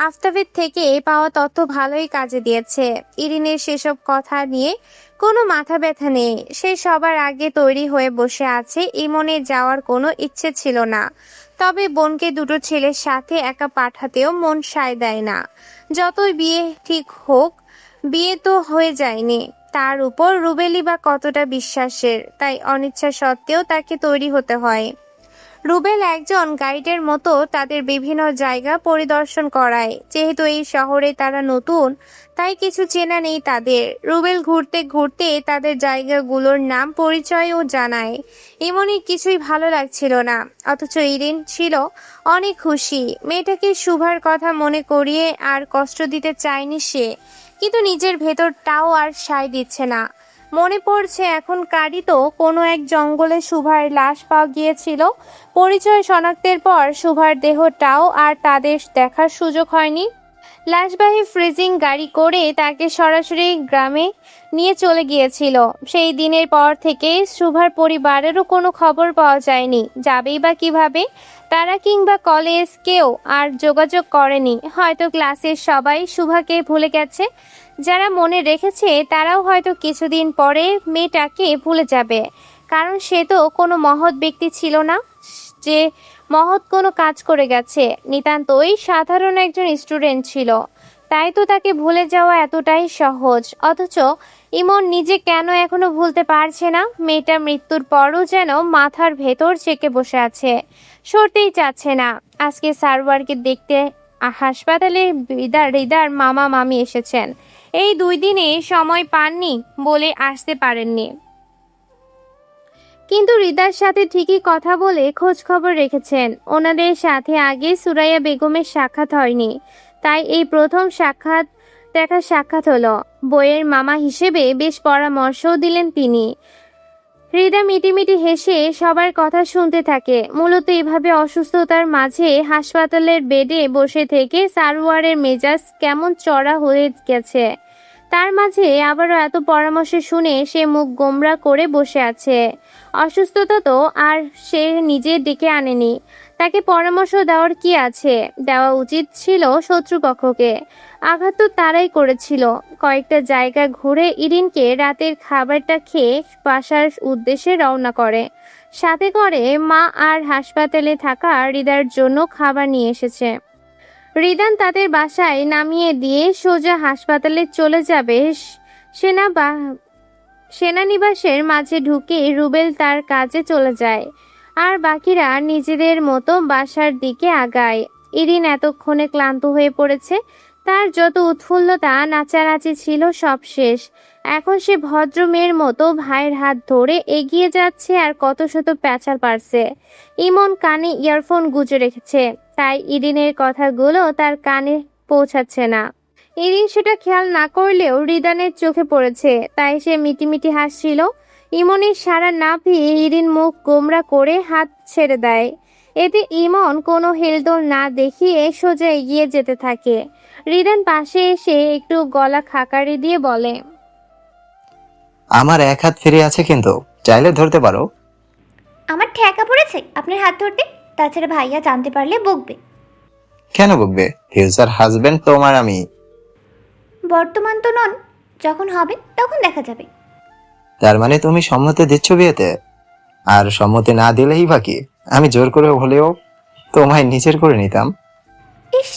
আফতাবের থেকে পাওয়া তথ্য ভালোই কাজে দিয়েছে। ইরিনের সেসব কথা নিয়ে কোনো মাথা ব্যথা নেই। সে সবার আগে তৈরি হয়ে বসে আছে। ইমনে যাওয়ার কোনো ইচ্ছে ছিল না, তবে বোনকে দুটো ছেলের সাথে একা পাঠাতেও মন সায় দেয় না। যতই বিয়ে ঠিক হোক, বিয়ে তো হয়ে যায়নি। তার উপর রুবেলি বা কতটা বিশ্বাসের, তাই অনিচ্ছা সত্ত্বেও তাকে তৈরি হতে হয়। রুবেল একজন গাইডের মতো তাদের বিভিন্ন জায়গা পরিদর্শন করায়। যেহেতু এই শহরে তারা নতুন, তাই কিছু চেনা নেই তাদের। রুবেল ঘুরতে ঘুরতে তাদের জায়গাগুলোর নাম পরিচয়ও জানায়। এমনই কিছুই ভালো লাগছিল না, অথচ ইরিন ছিল অনেক খুশি। মেয়েটাকে শুভার কথা মনে করিয়ে আর কষ্ট দিতে চায়নি সে, কিন্তু নিজের ভেতরটাও আর সায় দিচ্ছে না। মনে পড়ছে এখন কারি তো কোনো এক জঙ্গলে শুভার লাশ পাওয়া গিয়েছিল। পরিচয় শনাক্তের পর শুভার দেহটাও আর তাদের দেখার সুযোগ হয়নি। লাশবাহী ফ্রিজিং গাড়ি করে তাকে সরাসরি গ্রামে নিয়ে চলে গিয়েছিল। সেই দিনের পর থেকে শুভার পরিবারেরও কোনো খবর পাওয়া যায়নি। যাবেই বা কিভাবে? তারা কিংবা কলেজ কেউ আর যোগাযোগ করেনি। হয়তো ক্লাসের সবাই শুভাকে ভুলে গেছে। যারা মনে রেখেছে তারাও হয়তো কিছুদিন পরে মেয়েটাকে ভুলে যাবে, কারণ সে তো কোনো মহৎ ব্যক্তি ছিল না যে মহৎ কোনো কাজ করে গেছে। নিতান্তই সাধারণ একজন স্টুডেন্ট ছিল, তাই তো তাকে ভুলে যাওয়া এতটাই সহজ। অথচ ইমন নিজে কেন এখনো ভুলতে পারছে না? মেয়েটা মৃত্যুর পরও যেন মাথার ভেতর চেকে বসে আছে, সরতেই চাচ্ছে না। আজকে সারওয়ারকে দেখতে হাসপাতালে রিদার মামা মামি এসেছেন। এই 2 দিনে সময় পাননি বলে আসতে পারেননি, কিন্তু রিদার সাথে ঠিকই কথা বলে খোঁজ খবর রেখেছেন। ওনাদের সাথে আগে সুরাইয়া বেগমের সাক্ষাৎ হয়নি, তাই এই প্রথম সাক্ষাৎ হলো। বইয়ের মামা হিসেবে বেশ পরামর্শও দিলেন তিনি। হৃদা মিটিমিটি হেসে সবার কথা শুনতে থাকে। মূলত এভাবে অসুস্থতার মাঝে হাসপাতালের বেডে বসে থেকে সারওয়ারের মেজাজ কেমন চড়া হয়ে গেছে। তার মাঝে আবারও এত পরামর্শ শুনে সে মুখ গোমরা করে বসে আছে। অসুস্থতা তো আর সে নিজে ডেকে আনেনি, তাকে পরামর্শ দেওয়ার কি আছে? দেওয়া উচিত ছিল শত্রুপক্ষকে। আঘাত তো তারাই করেছিল। কয়েকটা জায়গা ঘুরে ইরিনকে রাতের খাবারটা খেয়ে বাসার উদ্দেশ্যে রওনা করে। সাথে করে মা আর হাসপাতালে থাকা রিদার জন্য খাবার নিয়ে এসেছে। রিদান তাদের বাসায় নামিয়ে দিয়ে সোজা হাসপাতালে চলে যাবে। সেনানিবাসের মাঝে ঢুকে রুবেল তার কাজে চলে যায়, আর বাকিরা নিজেদের মতো বাসার দিকে আগায়। ইরিন এতক্ষণে ক্লান্ত হয়ে পড়েছে। তার যত উৎফুল্লতা নাচানাচি ছিল সব শেষ। এখন সে ভদ্র মেয়ের মতো ভাইয়ের হাত ধরে এগিয়ে যাচ্ছে আর কত শত প্যাচাল পারছে। ইমন কানে ইয়ারফোন গুঁজে রেখেছে, তাই ইরিনের কথাগুলো তার কানে পৌঁছাচ্ছে না। ইরিন সেটা খেয়াল না করলেও রিদানের চোখে পড়েছে, তাই সে মিটিমিটি হাসছিল। ইমনের সাড়া না পেয়ে ইরিন মুখ গোমরা করে হাত ছেড়ে দেয়। এতে ইমন কোনো হেলদোল না দেখিয়ে সোজা এগিয়ে যেতে থাকে। রিদান পাশে এসে একটু গলা খাকারি দিয়ে বলে, আমার এক হাত ফিরে আছে, কিন্তু চাইলে ধরতে পারো। আমার ঠেকা পড়েছে আপনার হাত ধরতে। তাছাড়া ভাইয়া জানতে পারলে বকবে। কেন বকবে? ফিউচার হাজবেন্ড তোমার আমি। বর্তমান তো নন, যখন হবে তখন দেখা যাবে। তার মানে তুমি সম্মতি দিচ্ছ বিয়েতে? আর সম্মতি না দিলেই বাকি আমি জোর করে হলেও তোমায় নিজের করে নিতাম। ইস,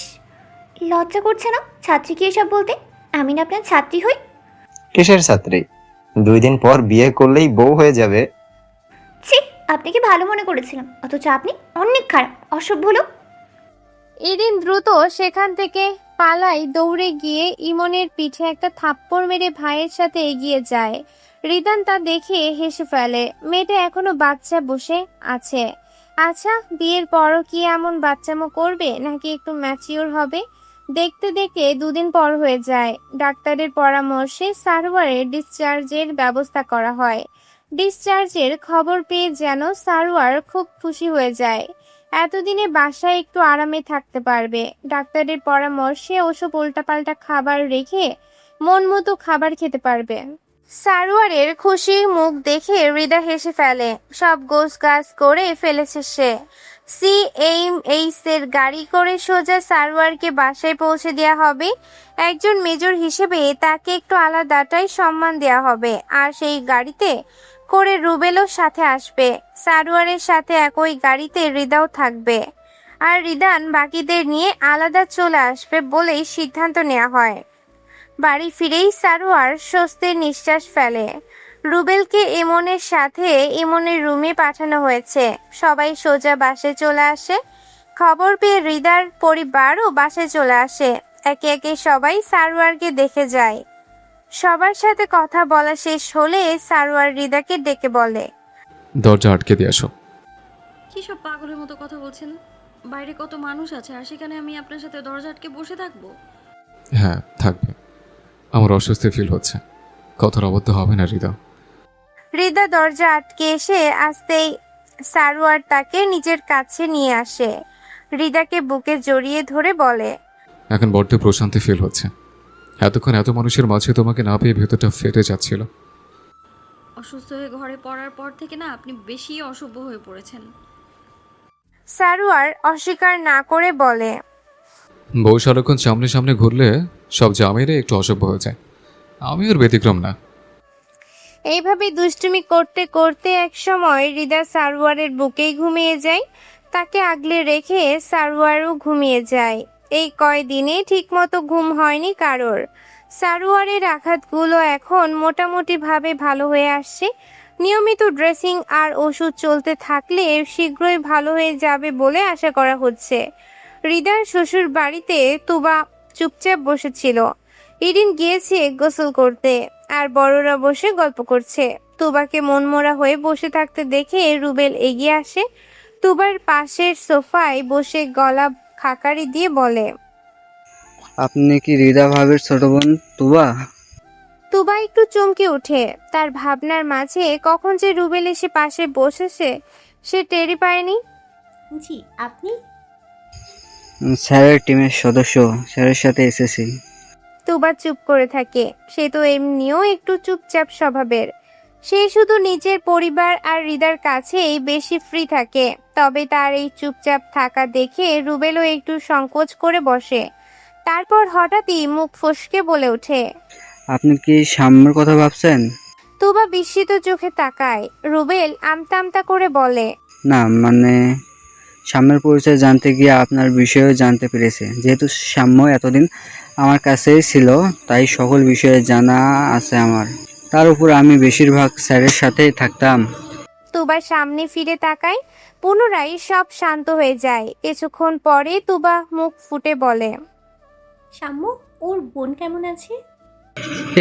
লজ্জা করছে না ছাত্রী কি এসব বলতে? আমি না আপনার ছাত্রী হই? কিসের ছাত্রী? 2 দিন পর বিয়ে করলেই বউ হয়ে যাবে। ছি, আপনাকে ভালো মনে করেছিলাম, অথচ আপনি অনেক খারাপ, অসভ্য লোক। ইরিন দ্রুত সেখান থেকে পালাই দৌড়ে গিয়ে ইমনের পিঠে একটা থাপ্পড় মেরে ভাইয়ের সাথে এগিয়ে যায়। রিদান তা দেখে হেসে ফেলে। মেয়েটা এখনো বাচ্চা বসে আছে। আচ্ছা, বিয়ের পরও কি এমন বাচ্চামো করবে, নাকি একটু ম্যাচিওর হবে? দেখতে দেখতে 2 দিন পর হয়ে যায়। ডাক্তারের পরামর্শে সারওয়ারের ডিসচার্জের ব্যবস্থা করা হয়। ডিসচার্জের খবর পেয়ে যেন সারওয়ার খুব খুশি হয়ে যায়। এতদিনে বাসায় একটু আরামে থাকতে পারবে। ডাক্তারের পরামর্শে ওসব উল্টাপাল্টা খাবার রেখে মন মতো খাবার খেতে পারবে। সারওয়ারের খুশি মুখ দেখে হৃদা হেসে ফেলে। সব গোছ গাছ করে ফেলেছে সে। CMH এর গাড়ি করে সোজা সারওয়ারকে বাসায় পৌঁছে দেওয়া হবে। একজন মেজর হিসেবে তাকে একটু আলাদাটাই সম্মান দেওয়া হবে। আর সেই গাড়িতে করে রুবেলও সাথে আসবে। সারওয়ারের সাথে একই গাড়িতে হৃদাও থাকবে। আর রিদান বাকিদের নিয়ে আলাদা চলে আসবে বলেই সিদ্ধান্ত নেওয়া হয়। বাড়ি ফিরেই সারওয়ার স্বস্তির নিঃশ্বাস ফেলে। রুবেলকে ইমনের সাথে ইমনের রুমে পাঠানো হয়েছে। সবাই সোজা বাসে চলে আসে। খবর পেয়ে হৃদার পরিবারও বাসে চলে আসে। একে একে সবাই সারওয়ারকে দেখে যায়। সবার সাথে কথা বলা শেষ হলে সারওয়ার হৃদাকে ডেকে বলে, দরজা আটকে দিয়ে আসো। কী সব পাগলের মতো কথা বলছেন? বাইরে কত মানুষ আছে, আর সেখানে আমি আপনার সাথে দরজা আটকে বসে থাকবো? হ্যাঁ, থাকবে। আমার অস্বস্তি ফিল হচ্ছে। কথার অবদ্ধ হবে না হৃদা। হৃদা দরজা আটকে এসে আসতেই সারোয়ার তাকে নিজের কাছে নিয়ে আসে। হৃদাকে বুকে জড়িয়ে ধরে বলে, এখন বড্ড প্রশান্তি ফিল হচ্ছে। এতক্ষণ এত মানুষের মাঝে তোমাকে না পেয়ে ভেতরটা ফেটে যাচ্ছিল। অসুস্থ হয়ে ঘরে পড়ার পর থেকে না আপনি বেশি অসভ্য হয়ে পড়েছেন। সারোয়ার অস্বীকার না করে বলে, বউ সারাক্ষণ সামনে সামনে ঘুরলে সব জামেরে একটু অসভ্য হয়ে যায়। আমি ওর ব্যতিক্রম না। এইভাবে দুষ্টুমি করতে করতে একসময় হৃদা সারোয়ারের বুকেই ঘুমিয়ে যায়। তাকে আগলে রেখে সারোয়ারও ঘুমিয়ে যায়। এই কয়দিনে ঠিকমতো ঘুম হয়নি কারোর। সারোয়ারের আঘাতগুলো এখন মোটামুটিভাবে ভালো হয়ে আসছে। নিয়মিত ড্রেসিং আর ওষুধ চলতে থাকলে শীঘ্রই ভালো হয়ে যাবে বলে আশা করা হচ্ছে। হৃদার শ্বশুর বাড়িতে তুবা চুপচাপ বসেছিল। ইরিন গিয়েছে গোসল করতে, আর বড়রা বসে গল্প করছে। তুবাকে মনমরা হয়ে বসে থাকতে দেখে রুবেল এগিয়ে আসে। তুবার পাশের সোফায় বসে গলা খাকারি দিয়ে বলে, আপনি কি হৃদা ভাবের ছোট বোন তুবা? তুবা একটু চমকে ওঠে। তার ভাবনার মাঝে কখন যে রুবেল এসে পাশে বসেছে সে টেরই পায়নি। জি, আপনি? স্যারের টিমের সদস্য, স্যারের সাথে এসেছি। তুবা চুপ করে থাকে। সে তো এমনিও একটু চুপচাপ স্বভাবের। সে শুধু নিজের পরিবার আর হৃদার কাছেই বেশি ফ্রি থাকে। তবে তার এই চুপচাপ থাকা দেখে রুবেলও একটু সংকোচ করে বসে। তারপর হঠাৎই মুখ ফসকে বলে ওঠে, আপনি কি সাম্যের কথা ভাবছেন? তুবা বিস্মিত চোখে তাকায়। রুবেল আমতা আমতা করে বলে, না, মানে সাম্যের পরিচয় জানতে গিয়ে আপনার বিষয়েও জানতে পেরেছে। যেহেতু সাম্য এতদিন আমার কাছেই ছিল, তাই সকল বিষয়ে জানা আছে আমার। তার উপর আমি বেশিরভাগ স্যারের সাথেই থাকতাম। তুবা সামনে ফিরে তাকায়। পুনরায় সব শান্ত হয়ে যায়। কিছুক্ষণ পরে তুবা মুখ ফুটে বলে, সাম্য, ওর বোন কেমন আছে?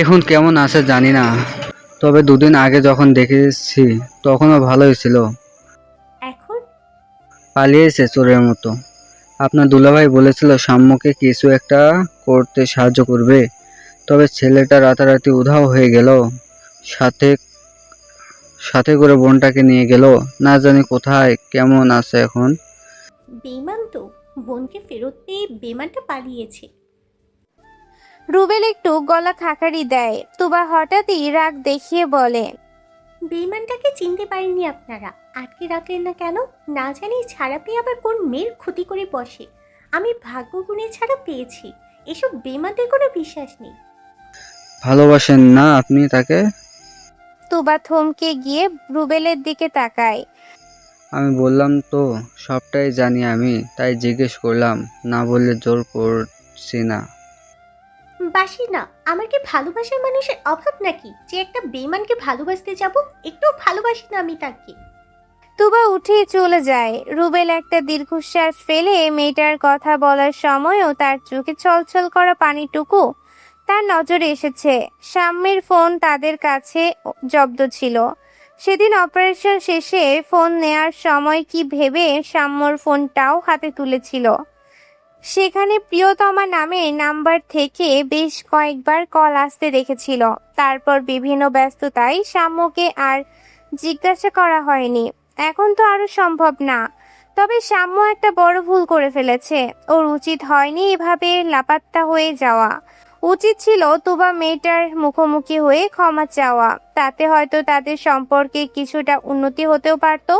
এখন কেমন আছে জানি না, তবে দুদিন আগে যখন দেখেছি তখনও ভালোই ছিল। এখন? পালিয়েছে চোরের মতো। আপনার দুলাভাই বলেছিল সাম্যকে কিছু একটা করতে সাহায্য করবে, তবে ছেলেটা রাতারাতি উধাও হয়ে গেল। সাথে সাথে করে বোনটাকে নিয়ে গেল। না জানি কোথায়, কেমন আছে এখন। বেইমান তো, বোনকে ফেরত পেয়ে বেইমানটা পালিয়েছে। রুবেল একটু গলা খাকারি দেয়। তুবা হঠাৎই রাগ দেখিয়ে বলে, বেইমানটাকে চিনতে পারেননি আপনারা, আটকে রাখলেন না কেন? না জানি ছাড়া পেয়ে আবার কোন মেয়ের ক্ষতি করে বসে। আমি ভাগ্য গুণে ছাড়া পেয়েছি। এসব বেইমানদের কোনো বিশ্বাস নেই। ভালোবাসেন না আপনি তাকে? তুবা থমকে গিয়ে রুবেলের দিকে তাকায়। আমি বললাম তো সবটাই জানি আমি, তাই জিজ্ঞেস করলাম। না বললে জোর করছি না। বাসি না, আমার কি ভালোবাসার মানুষের অভাব নাকি যে একটা বেইমানকে ভালোবাসতে যাব? একটু ভালোবাসি না আমি তাকে। তুবা উঠে চলে যায়। রুবেল একটা দীর্ঘশ্বাস ফেলে মেয়েটার কথা বলার সময়ও তার চোখে ছলছল করা পানিটুকু তার নজরে এসেছে। সাম্যের ফোন তাদের কাছে জব্দ ছিল। সেদিন অপারেশন শেষে ফোন নেয়ার সময় কি ভেবে সাম্যর ফোনটাও হাতে তুলেছিল। সেখানে প্রিয়তমা নামের নাম্বার থেকে বেশ কয়েকবার কল আসতে দেখেছিল। তারপর বিভিন্ন ব্যস্ততায় সাম্যকে আর জিজ্ঞাসা করা হয়নি। এখন তো আরো সম্ভব না। তবে সাম্য একটা বড় ভুল করে ফেলেছে। ওর উচিত হয়নি এভাবে লাপাত্তা হয়ে যাওয়া। উচিত ছিল তুবা মেয়েটার মুখোমুখি হয়ে ক্ষমা চাওয়া। তাতে হয়তো তাদের সম্পর্কে কিছুটা উন্নতি হতেও পারত।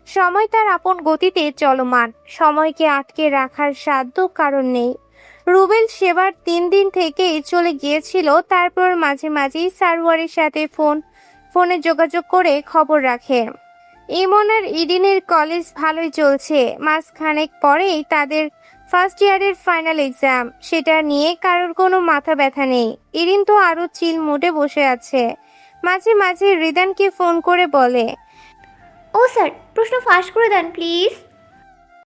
সময় তার আপন গতিতে চলমান। সময়কে আটকে রাখার সাধ্য কারণ নেই। রুবেল সেবার 3 দিন থেকেই চলে গিয়েছিল। তারপর মাঝে মাঝেই সারোয়ারের সাথে ফোনে যোগাযোগ করে খবর রাখে। ইমন আর ইরিনের কলেজ ভালোই চলছে। মাসখানেক পরেই তাদের ফার্স্ট ইয়ারের ফাইনাল এক্সাম। সেটা নিয়ে কারোর কোনো মাথা ব্যথা নেই। ইরিন তো আরো চিল মুডে বসে আছে। মাঝে মাঝে রিদানকে ফোন করে বলে, ও স্যার, প্রশ্ন ফাঁস করে দেন প্লিজ।